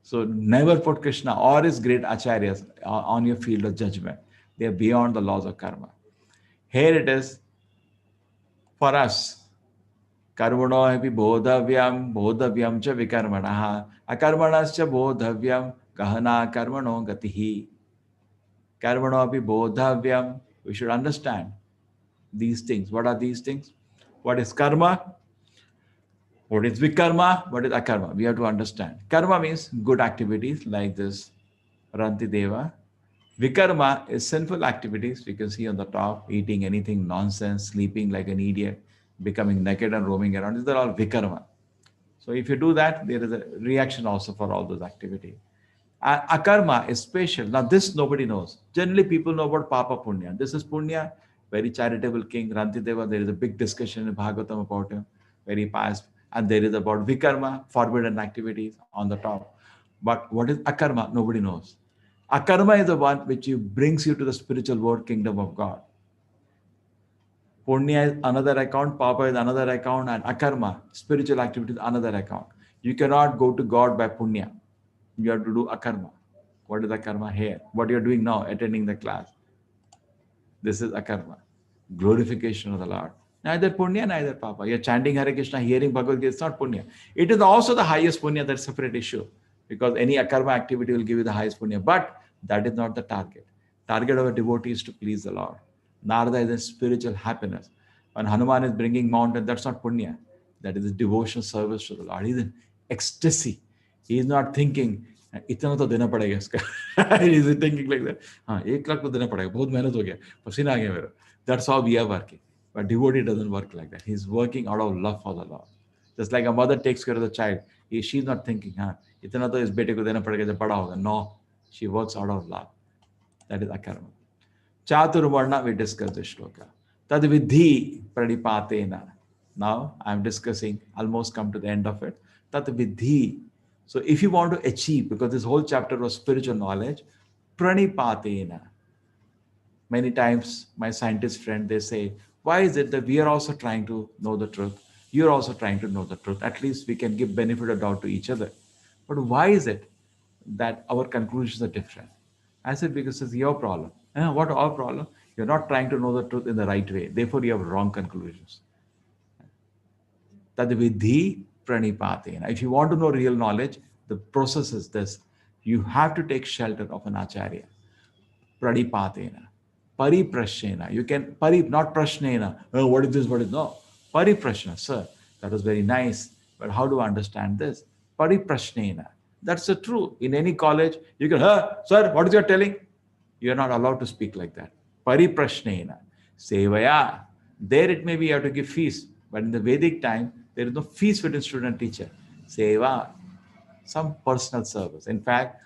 So never put Krishna or his great acharyas on your field of judgment. They are beyond the laws of karma. Here it is for us. Karmano api bodhavyam cha vikarmanaha akarmanascha bodhavyam kahana karmano gatihi. Karmano api bodhavyam. We should understand these things. What are these things? What is karma? What is vikarma? What is akarma? We have to understand. Karma means good activities like this Ranti Deva. Vikarma is sinful activities. We can see on the top, eating anything nonsense, sleeping like an idiot, becoming naked and roaming around. These are all vikarma. So if you do that, there is a reaction also for all those activities. Akarma is special. Now this nobody knows. Generally people know about Papa Punya. This is Punya, very charitable king, Rantideva. There is a big discussion in Bhagavatam about him, very pious. And there is about Vikarma, forbidden activities on the top. But what is Akarma? Nobody knows. Akarma is the one which brings you to the spiritual world kingdom of God. Punya is another account, Papa is another account, and Akarma, spiritual activity, is another account. You cannot go to God by Punya. You have to do Akarma. What is Akarma here? What you are doing now, attending the class. This is Akarma, glorification of the Lord. Neither Punya, neither Papa. You're chanting Hare Krishna, hearing Bhagavad Gita, it's not Punya. It is also the highest Punya, that's a separate issue. Because any Akarma activity will give you the highest Punya. But that is not the target. Target of a devotee is to please the Lord. Narada is a spiritual happiness. When Hanuman is bringing mountain, that's not Punya. That is a devotional service to the Lord. He's in ecstasy. He is not thinking, इतना तो देना पड़ेगा इसका. He is thinking like that. हाँ, 1 लाख तो देना पड़ेगा. बहुत मेहनत हो गया. पसीना आ गया मेरा. That's how we are working. But devotee doesn't work like that. He's working out of love for the Lord. Just like a mother takes care of the child. She's not thinking, हाँ, इतना तो इस बेटे को देना पड़ेगा जब बड़ा होगा. No, she works out of love. That is akarma. Chaturvarna, we discussed this shloka. Tad vidhi pranipatena. Now I'm discussing, almost come to the end of it. Tat vidhi. So if you want to achieve, because this whole chapter was spiritual knowledge, pranipatena. Many times my scientist friend, they say, why is it that we are also trying to know the truth? You're also trying to know the truth. At least we can give benefit of doubt to each other. But why is it that our conclusions are different? I said, because it's your problem. What our problem? You're not trying to know the truth in the right way. Therefore, you have wrong conclusions. Tad vidhi pranipatena. If you want to know real knowledge, the process is this. You have to take shelter of an acharya. Pranipatena. Pariprashnena. You can, not prashnena. Oh, what is this? What is no? Pariprashna, sir. That was very nice. But how do I understand this? Pariprashnena. That's the truth. In any college, you can, sir, what is your telling? You're not allowed to speak like that. Pariprashnena. Sevaya. There it may be you have to give fees. But in the Vedic time, there is no fees between student and teacher. Seva. Some personal service. In fact,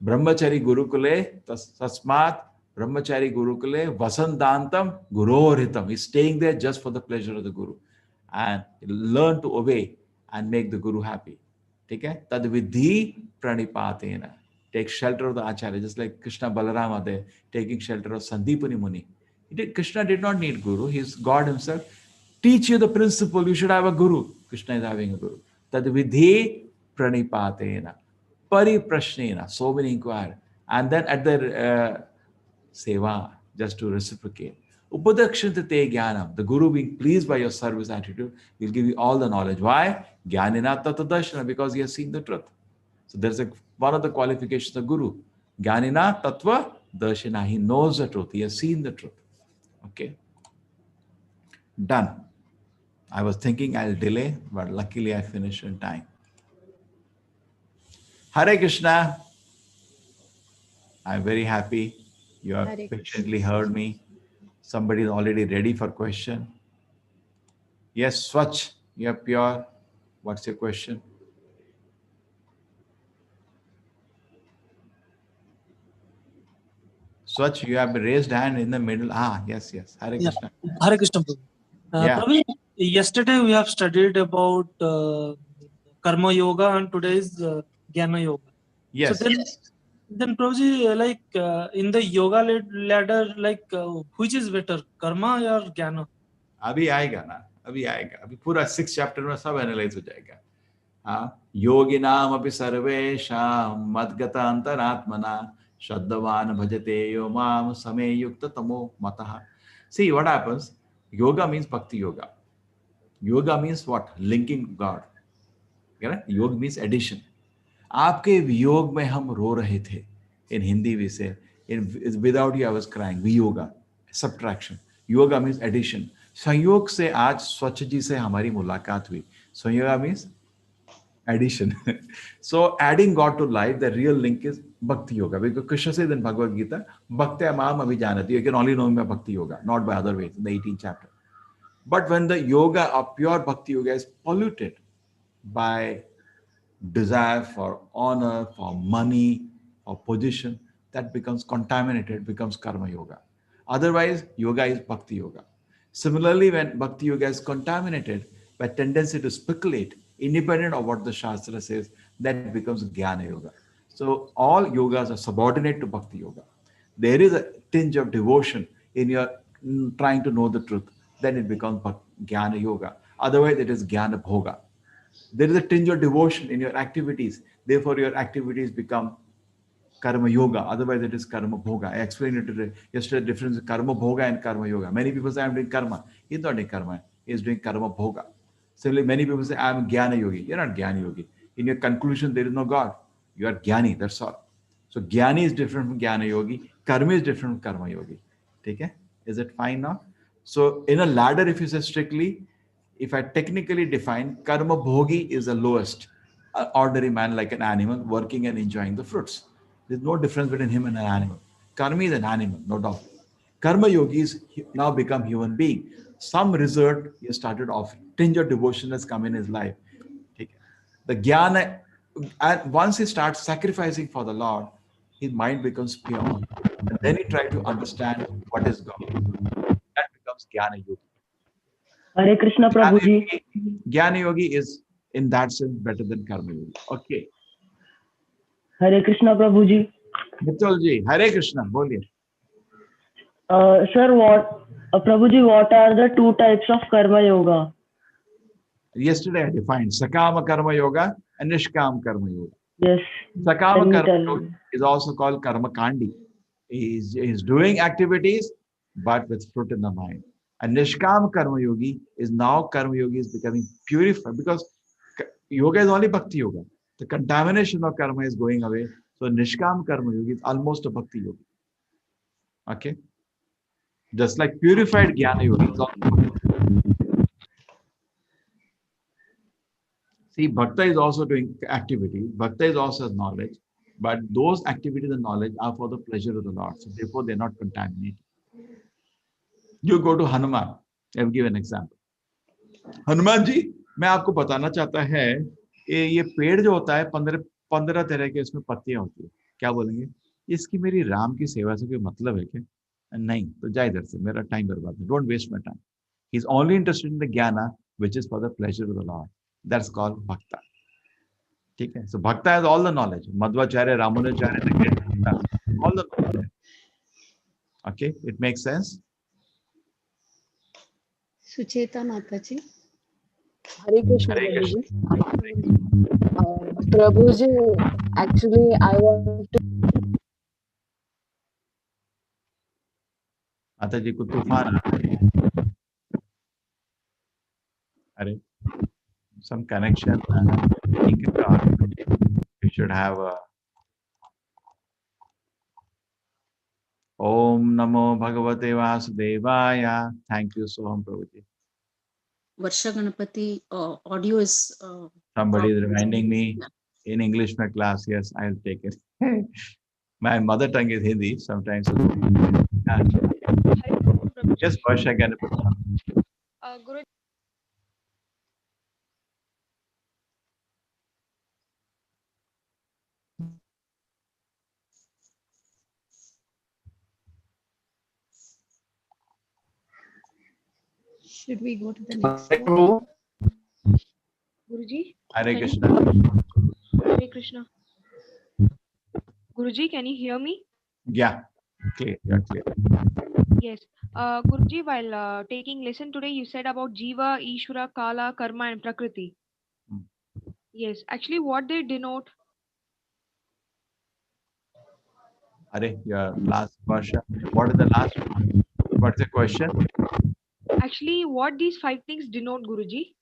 Brahmachari Gurukule Tasmat Brahmachari Gurukule Vasandantam Gurohritam. He's staying there just for the pleasure of the Guru. And learn to obey and make the Guru happy. Okay? Tad vidhi pranipatena. Take shelter of the Acharya, just like Krishna Balarama there, taking shelter of Sandipani Muni. Krishna did not need Guru. He's God himself. Teach you the principle. You should have a Guru. Krishna is having a Guru. Tad vidhi pranipatena. Pariprashnena. So many inquire. And then at the seva, just to reciprocate. Upadakshantate jnanam. The Guru, being pleased by your service attitude, will give you all the knowledge. Why? Jnanina tattva, because he has seen the truth. So there's one of the qualifications of Guru. Jnanina tattva darshana. He knows the truth. He has seen the truth. Okay. Done. I was thinking I'll delay, but luckily I finished in time. Hare Krishna. I'm very happy you have patiently heard me. Somebody is already ready for question. Yes, Swach, you're pure. What's your question? Swach, you have raised hand in the middle. Yes. Hare Krishna. Hare Krishna. Prabhu, yesterday we have studied about Karma Yoga and today is Jnana Yoga. Yes. So then Prabhuji, like in the yoga ladder, like which is better, Karma or Jnana? अभी आएगा ना, अभी पूरा 6 chapter में सब analyse हो जाएगा. योगिनाम अपि सर्वेषां मद्गता अंतरात्मना श्रद्धवान भजते यो माम समे युक्त तमो मतः. See what happens? Yoga means bhakti yoga. Yoga means what? Linking God. Yoga means addition. आपके वियोग में हम रो रहे थे. In Hindi we say, without you I was crying. Viyoga, subtraction. Yoga means addition. संयोग से आज स्वच्छ जी से हमारी मुलाकात हुई. संयोगा means addition. So adding God to life, the real link is Bhakti Yoga. Because Krishna says in Bhagavad Gita, Bhaktya Mam Abhijanati. You can only know him by Bhakti Yoga, not by other ways, in the 18th chapter. But when the yoga of pure Bhakti Yoga is polluted by desire for honor, for money, for position, that becomes contaminated, becomes Karma Yoga. Otherwise, yoga is Bhakti Yoga. Similarly, when Bhakti Yoga is contaminated by tendency to speculate, independent of what the Shastra says, that becomes Jnana Yoga. So all yogas are subordinate to Bhakti Yoga. There is a tinge of devotion in your trying to know the truth, then it becomes Jnana Yoga. Otherwise, it is Jnana Bhoga. There is a tinge of devotion in your activities. Therefore, your activities become karma yoga. Otherwise, it is karma bhoga. I explained it today, yesterday, the difference karma bhoga and karma yoga. Many people say, I'm doing karma. He's not doing karma. He's doing karma bhoga. Similarly, many people say, I'm Jnana yogi. You're not Jnana yogi. In your conclusion, there is no God. You are Jnani. That's all. So, Jnani is different from Jnana yogi. Karma is different from karma yogi. Okay? Is it fine now? So, in a ladder, if you say strictly, if I technically define, karma bhogi is the lowest. An ordinary man like an animal working and enjoying the fruits. There's no difference between him and an animal. Karmi is an animal, no doubt. Karma yogis now become human being. Some result he started off. Tinge of devotion has come in his life. Okay. The jnana, and once he starts sacrificing for the Lord, his mind becomes pure. And then he tries to understand what is God. That becomes jnana yogi. Hare Krishna Prabhuji. Jnana yogi is in that sense better than karma yogi. Okay. Hare Krishna Prabhuji. Mithalji, Hare Krishna, boliye. Sir, Prabhuji, what are the two types of karma yoga? Yesterday I defined Sakama Karma Yoga and Nishkam Karma Yoga. Yes. Sakama Karma Yoga is also called Karma Kandi. He's doing activities but with fruit in the mind. And Nishkam Karma Yogi is now Karma Yogi is becoming purified because yoga is only Bhakti Yoga. The contamination of karma is going away. So Nishkam Karma Yogi is almost a Bhakti Yogi. Okay? Just like purified Jnana Yogi is also. See, Bhakta is also doing activities. Bhakta is also knowledge. But those activities and knowledge are for the pleasure of the Lord. So therefore, they're not contaminated. You go to Hanuman. I will give an example. Hanuman ji मैं आपको बताना चाहता है कि ये पेड़ जो होता है 15 तरह के इसमें पत्तियां होती है क्या बोलेंगे इसकी मेरी राम की सेवा से कोई मतलब है क्या नहीं तो जा इधर से मेरा टाइम बर्बाद नहीं don't waste my time he is only interested in the gyan which is for the pleasure of the Lord that's called bhakta ठीक है so bhakta has all the knowledge Madhvacharya Ramanujacharya all the knowledge okay it makes sense Sucheta Mataji. Hare Krishna, Hare Prabhuji. Krishna. Prabhuji, actually, I want to. माता जी को तूफान आ रहा है अरे some connection you should have a Om Namo Bhagavate Vasudevaya. Thank you so much, Prabhuji. Varsha Ganapati audio is. Somebody is reminding me in English my class. Yes, I'll take it. My mother tongue is Hindi sometimes. Just Varsha Ganapati. Guru. Should we go to the next one? Guruji. Hare Krishna. Hare Krishna. Guruji, can you hear me? Yeah, clear. You're clear. Yes. Guruji, while taking lesson today, you said about Jiva, Ishvara, Kala, Karma, and Prakriti. Yes. Actually, what they denote? Hare, your last Varsha. What is the last one? What's the question? Actually, what these 5 things denote, Guruji?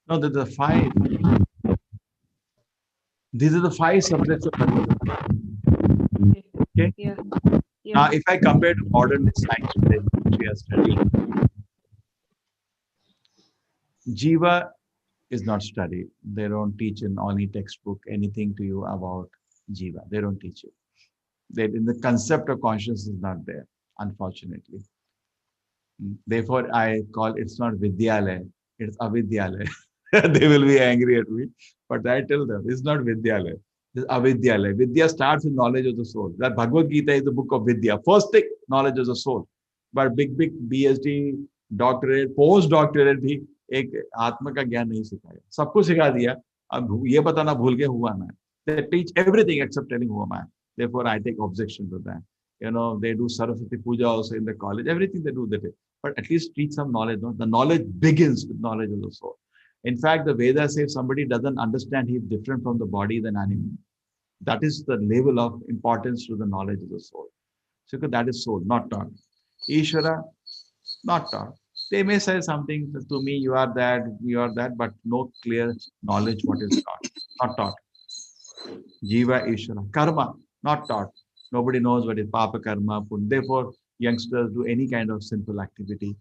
No, there's the 5. These are the 5 subjects of Bhagavad. Okay? Yeah. Now, if I compare to modern science today, which we are studying, Jiva is not studied. They don't teach in any textbook anything to you about Jiva. They don't teach you. In the concept of consciousness is not there, unfortunately. Therefore, I call it's not Vidyalaya, it's Avidyalaya. They will be angry at me, but I tell them it's not Vidyalaya, it's Avidyalaya. Vidya starts with knowledge of the soul. That Bhagavad Gita is the book of Vidya. First thing, knowledge of the soul. But big BSD, doctorate, post doctorate भी एक आत्मा का ज्ञान नहीं सिखाया. सबको सिखा दिया. अब ये बताना भूल गए हुआ मैं. They teach everything except telling who am I. Therefore, I take objection to that. They do Saraswati Puja also in the college. Everything they do, they do. But at least teach some knowledge. No? The knowledge begins with knowledge of the soul. In fact, the Vedas say if somebody doesn't understand he is different from the body than animal. That is the level of importance to the knowledge of the soul. So that is soul, not taught. Ishvara, not taught. They may say something to me, you are that, but no clear knowledge what is taught. Not taught. Jiva Ishvara. Karma, not taught. Nobody knows what is Papa Karma. Therefore, youngsters do any kind of simple activity.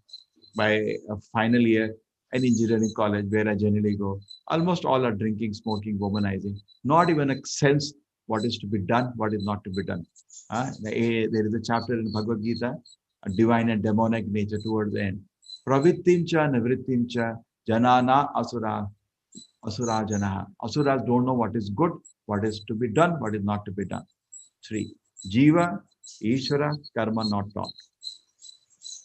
By a final year, an engineering college where I generally go, almost all are drinking, smoking, womanizing. Not even a sense what is to be done, what is not to be done. There is a chapter in Bhagavad Gita, a divine and demonic nature towards the end. Pravittimcha nivrittimcha janana asura janaha. Asuras don't know what is good, what is to be done, what is not to be done. 3. Jiva, Ishvara, Karma not taught.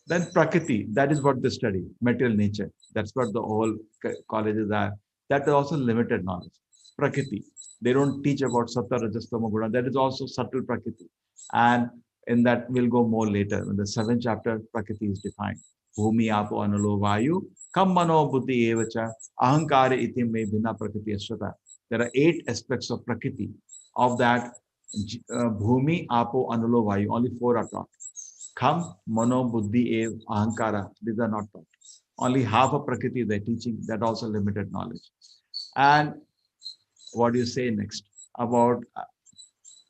Then Prakriti, that is what they study, material nature. That's what the whole colleges are. That is also limited knowledge. Prakriti, they don't teach about Sattva, Rajas, Tamo, Guna. That is also subtle Prakriti. And in that, we'll go more later. In the 7th chapter, Prakriti is defined. Bhumi, Apo, Anulo, Vayu, Kam, Mano, Buddhi, Evacha, Ahankara, Itim, Me, Bhina, Prakriti, Ashrata. There are 8 aspects of Prakriti. Of that, Bhumi, Apo, Anulo, Vayu, only 4 are taught. Kham, Mano, Buddhi, Ev, Ahankara, these are not taught. Only half of Prakriti they're teaching, that also limited knowledge. And what do you say next? About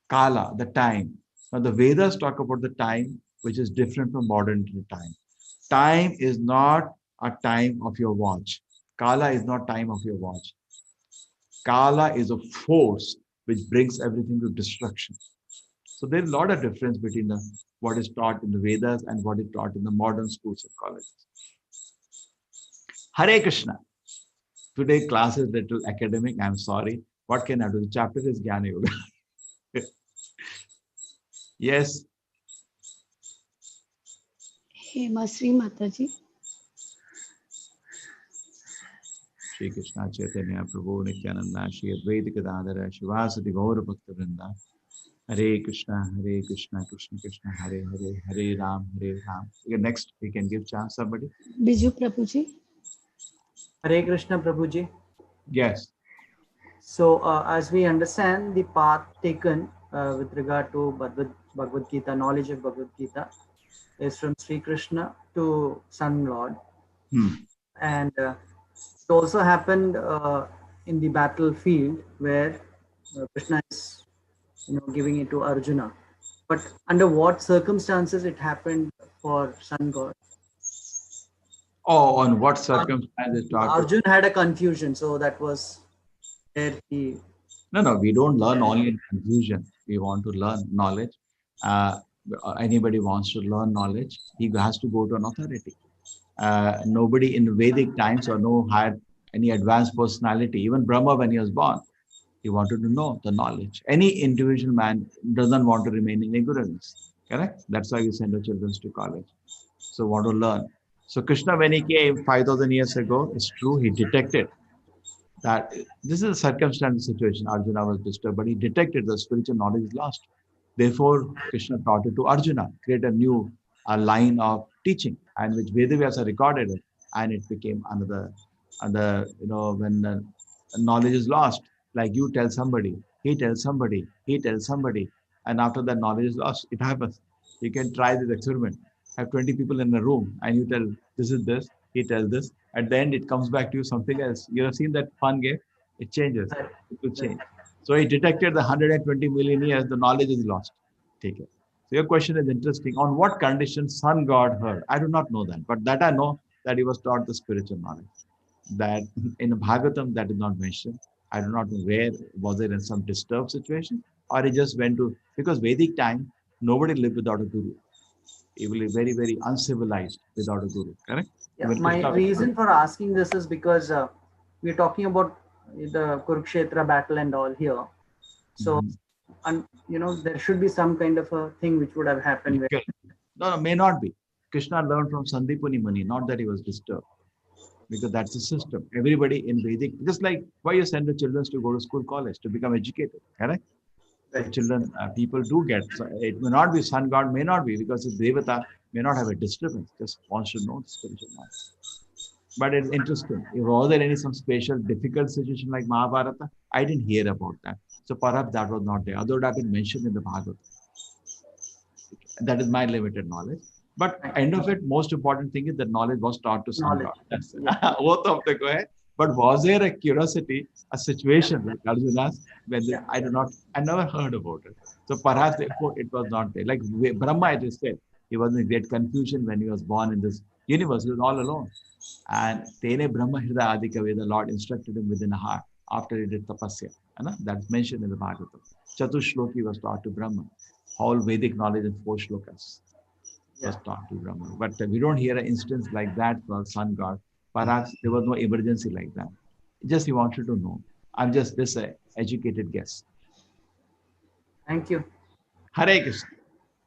Kala, the time. Now the Vedas talk about the time, which is different from modern time. Time is not a time of your watch. Kala is not time of your watch. Kala is a force which brings everything to destruction. So there's a lot of difference between what is taught in the Vedas and what is taught in the modern schools and colleges. Hare Krishna. Today class is little academic. I'm sorry. What can I do? The chapter is Jnana Yoga. Yes. Hey, Masri Mataji. Shri Krishna Chaitanya Prabhu Nityananda Shri Advaita Gadadhara Shivasati Gaura Bhakta Vrinda. Hare Krishna, Krishna Krishna, Hare Hare, Hare Ram, Hare Ram. Okay, next, we can give chance somebody. Biju Prabhuji. Hare Krishna Prabhuji. Yes. So as we understand the path taken with regard to Bhagavad Gita, knowledge of Bhagavad Gita is from Sri Krishna to Sun Lord. And it also happened in the battlefield where Krishna is giving it to Arjuna. But under what circumstances it happened for Sun God? Oh, on what circumstances? Arjuna had a confusion, so that was where he... No, we don't learn only in confusion. We want to learn knowledge. Anybody wants to learn knowledge, he has to go to an authority. Nobody in Vedic times or no had any advanced personality. Even Brahma, when he was born, he wanted to know the knowledge. Any individual man doesn't want to remain in ignorance. Correct? That's why we send our children to college. So want to learn. So Krishna, when he came 5,000 years ago, it's true, he detected that this is a circumstantial situation. Arjuna was disturbed, but he detected the spiritual knowledge is lost. Therefore, Krishna taught it to Arjuna, create a new line of teaching, and which Vedavyasa recorded it, and it became another, when knowledge is lost, like you tell somebody, he tells somebody, he tells somebody, and after that knowledge is lost, it happens. You can try this experiment. Have 20 people in a room, and you tell, this is this, he tells this. At the end, it comes back to you something else. You have seen that fun game? It changes. It will change. So he detected the 120 million years, the knowledge is lost. Take it. So your question is interesting. On what condition Sun God heard? I do not know that. But that I know that he was taught the spiritual knowledge. That in Bhagavatam that is not mentioned. I do not know where was it in some disturbed situation or it just went to, because Vedic time, nobody lived without a guru. It will be very, very uncivilized without a guru, correct? Yeah, Even my Krishna. reason for asking this is because we're talking about the Kurukshetra battle and all here. So, Mhm. and there should be some kind of a thing which would have happened. Where, Okay. No, may not be. Krishna learned from Sandipani Muni, not that he was disturbed, because that's the system. Everybody in Vedic, just like why you send the children to go to school, college, to become educated, correct? So right. children, people do get, so it may not be sun god, may not be, because the Devata may not have a disturbance, just wants to know the spiritual knowledge. But it's interesting. Was there any some special difficult situation like Mahabharata? I didn't hear about that. So perhaps that was not there. Other would have been mentioned in the Bhagavad. That is my limited knowledge. But end of it, most important thing is that knowledge was taught to sun Knowledge. god. That's it. Yeah. Both of them go ahead. But was there a curiosity, a situation like Arjuna's, when Yeah. I never heard about it. So perhaps therefore it was not there. Like Brahma, I just said, he was in great confusion when he was born in this universe. He was all alone. And Tene Brahma Hridaya Adikavi, the Lord instructed him within a heart after he did tapasya. That's mentioned in the Bhagavatam. Chatushloki was taught to Brahma. All Vedic knowledge in 4 shlokas was taught to Brahma. But we don't hear an instance like that for sun god. Perhaps there was no emergency like that. Just he wanted to know. I'm just this educated guess. Thank you. Hare Krishna.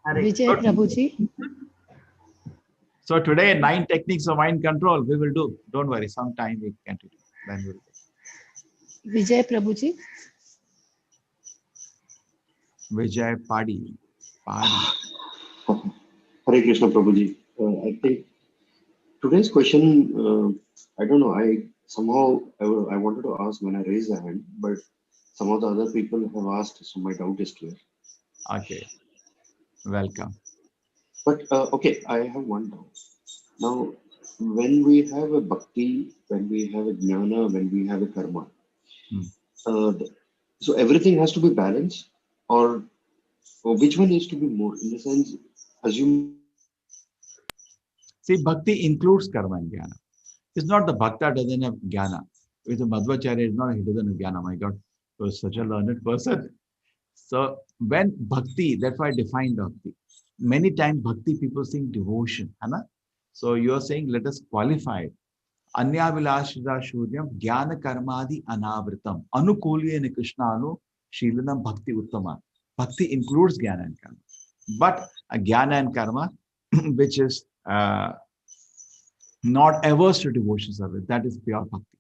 Hare. Vijay Prabhuji. So today, 9 techniques of mind control we will do. Don't worry, sometime we can do. Then we'll do. Vijay Prabhuji. Vijay Padi. Hare Krishna Prabhuji. I think today's question, I don't know, I wanted to ask when I raised the hand, but some of the other people have asked, so my doubt is clear. Okay. Welcome. But okay, I have one doubt. Now, when we have a bhakti, when we have a jnana, when we have a karma, so everything has to be balanced, or which one needs to be more? In the sense, assume. See, bhakti includes karma and jnana. It's not the bhakta doesn't have jnana. With the Madhvacharya, it's not he doesn't have jnana. My God, he was such a learned person. So when bhakti, that's why I defined bhakti. Many times bhakti people think devotion. So you are saying let us qualify it. Anya vilashrita shuryam jnana karmadi anavritam anukulyena krishnanu shilanam bhakti uttama. Bhakti includes jnana and karma. But a jnana and karma, which is not averse to devotion service, that is pure bhakti.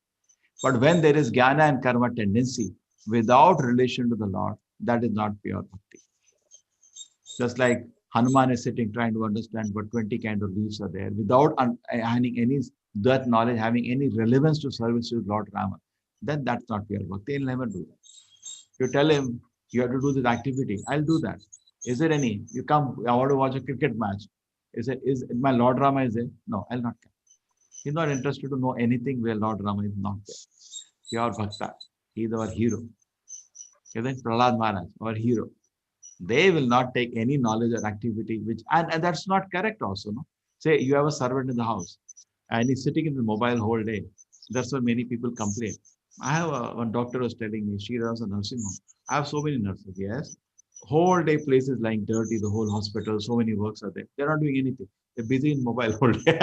But when there is jnana and karma tendency without relation to the Lord, that is not pure bhakti. Just like Hanuman is sitting trying to understand what 20 kind of leaves are there without having any that knowledge having any relevance to service to Lord Rama, then that's not pure bhakti. He'll never do that. You tell him you have to do this activity, I'll do that. Is there any? You come, I want to watch a cricket match. Is my Lord Rama is there? No, I'll not come. He's not interested to know anything where Lord Rama is not there. Pure bhakta. He's our hero. Isn't Prahlad Maharaj, our hero? They will not take any knowledge or activity which, and that's not correct also. No? Say you have a servant in the house and he's sitting in the mobile whole day. That's why many people complain. I have one doctor was telling me, she runs a nursing home. I have so many nurses, yes. Whole day places lying dirty, the whole hospital, so many works are there. They're not doing anything. They're busy in mobile whole day.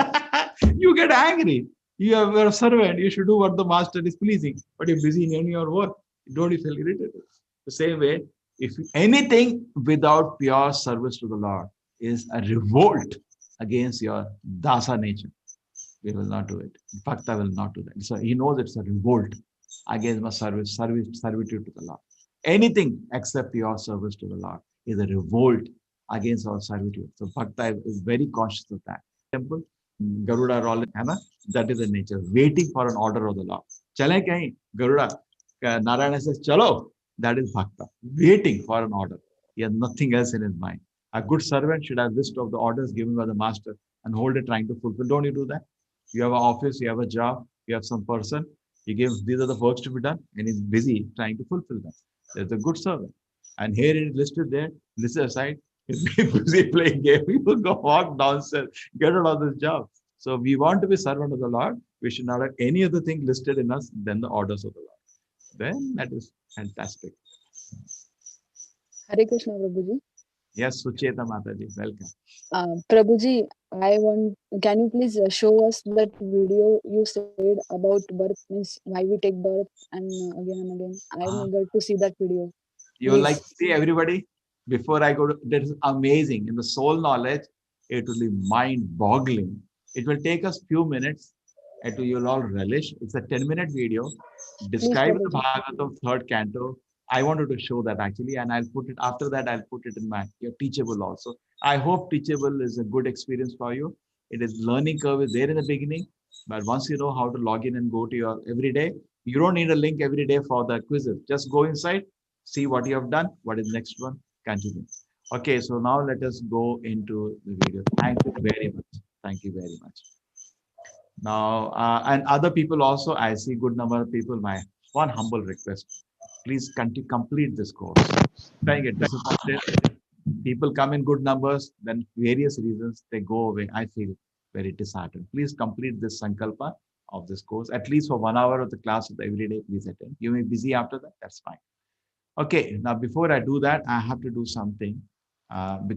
You get angry. You're a servant, you should do what the master is pleasing, but you're busy in your work. Don't you feel irritated? The same way, if anything without pure service to the Lord is a revolt against your dasa nature, we will not do it. Bhakta will not do that. So he knows it's a revolt against my servitude to the Lord. Anything except pure service to the Lord is a revolt against our servitude. So Bhakta is very conscious of that. Temple, Garuda rolling, that is the nature, waiting for an order of the Lord. Chale kahin, Garuda, Narayana says, chalo, that is Bhakta, waiting for an order. He has nothing else in his mind. A good servant should have a list of the orders given by the master and hold it trying to fulfill. Don't you do that? You have an office, you have a job, you have some person, you give these are the works to be done, and he's busy trying to fulfill them. There's a good servant. And here it is listed there, listed aside, he's busy playing game. People go walk downstairs, get out of this job. So we want to be servant of the Lord. We should not have any other thing listed in us than the orders of the Lord. Then that is fantastic. Hare Krishna, Prabhuji. Yes, Sucheta Mataji, welcome. Prabhuji, can you please show us that video you said about birth, means why we take birth again and again. I'm eager to see that video. You would Please. like to see everybody? Before I go to, that is amazing. In the soul knowledge, it will be mind-boggling. It will take us few minutes. You'll all relish. It's a 10-minute video. Describe the Prabhuji. Bhagavatam third canto. I wanted to show that actually, and I'll put it after that. I'll put it in your Teachable also. I hope Teachable is a good experience for you. It is learning curve is there in the beginning, but once you know how to log in and go to your everyday, you don't need a link every day for the quizzes. Just go inside, see what you have done. What is next one? Continue. Okay, so now let us go into the video. Thank you very much. Thank you very much. Now, and other people also, I see good number of people. My one humble request, please complete this course. Don't get disappointed. People come in good numbers, then various reasons they go away. I feel very disheartened. Please complete this sankalpa of this course, at least for 1 hour of the class of the everyday. Please attend. You may be busy after that. That's fine. Okay. Now, before I do that, I have to do something.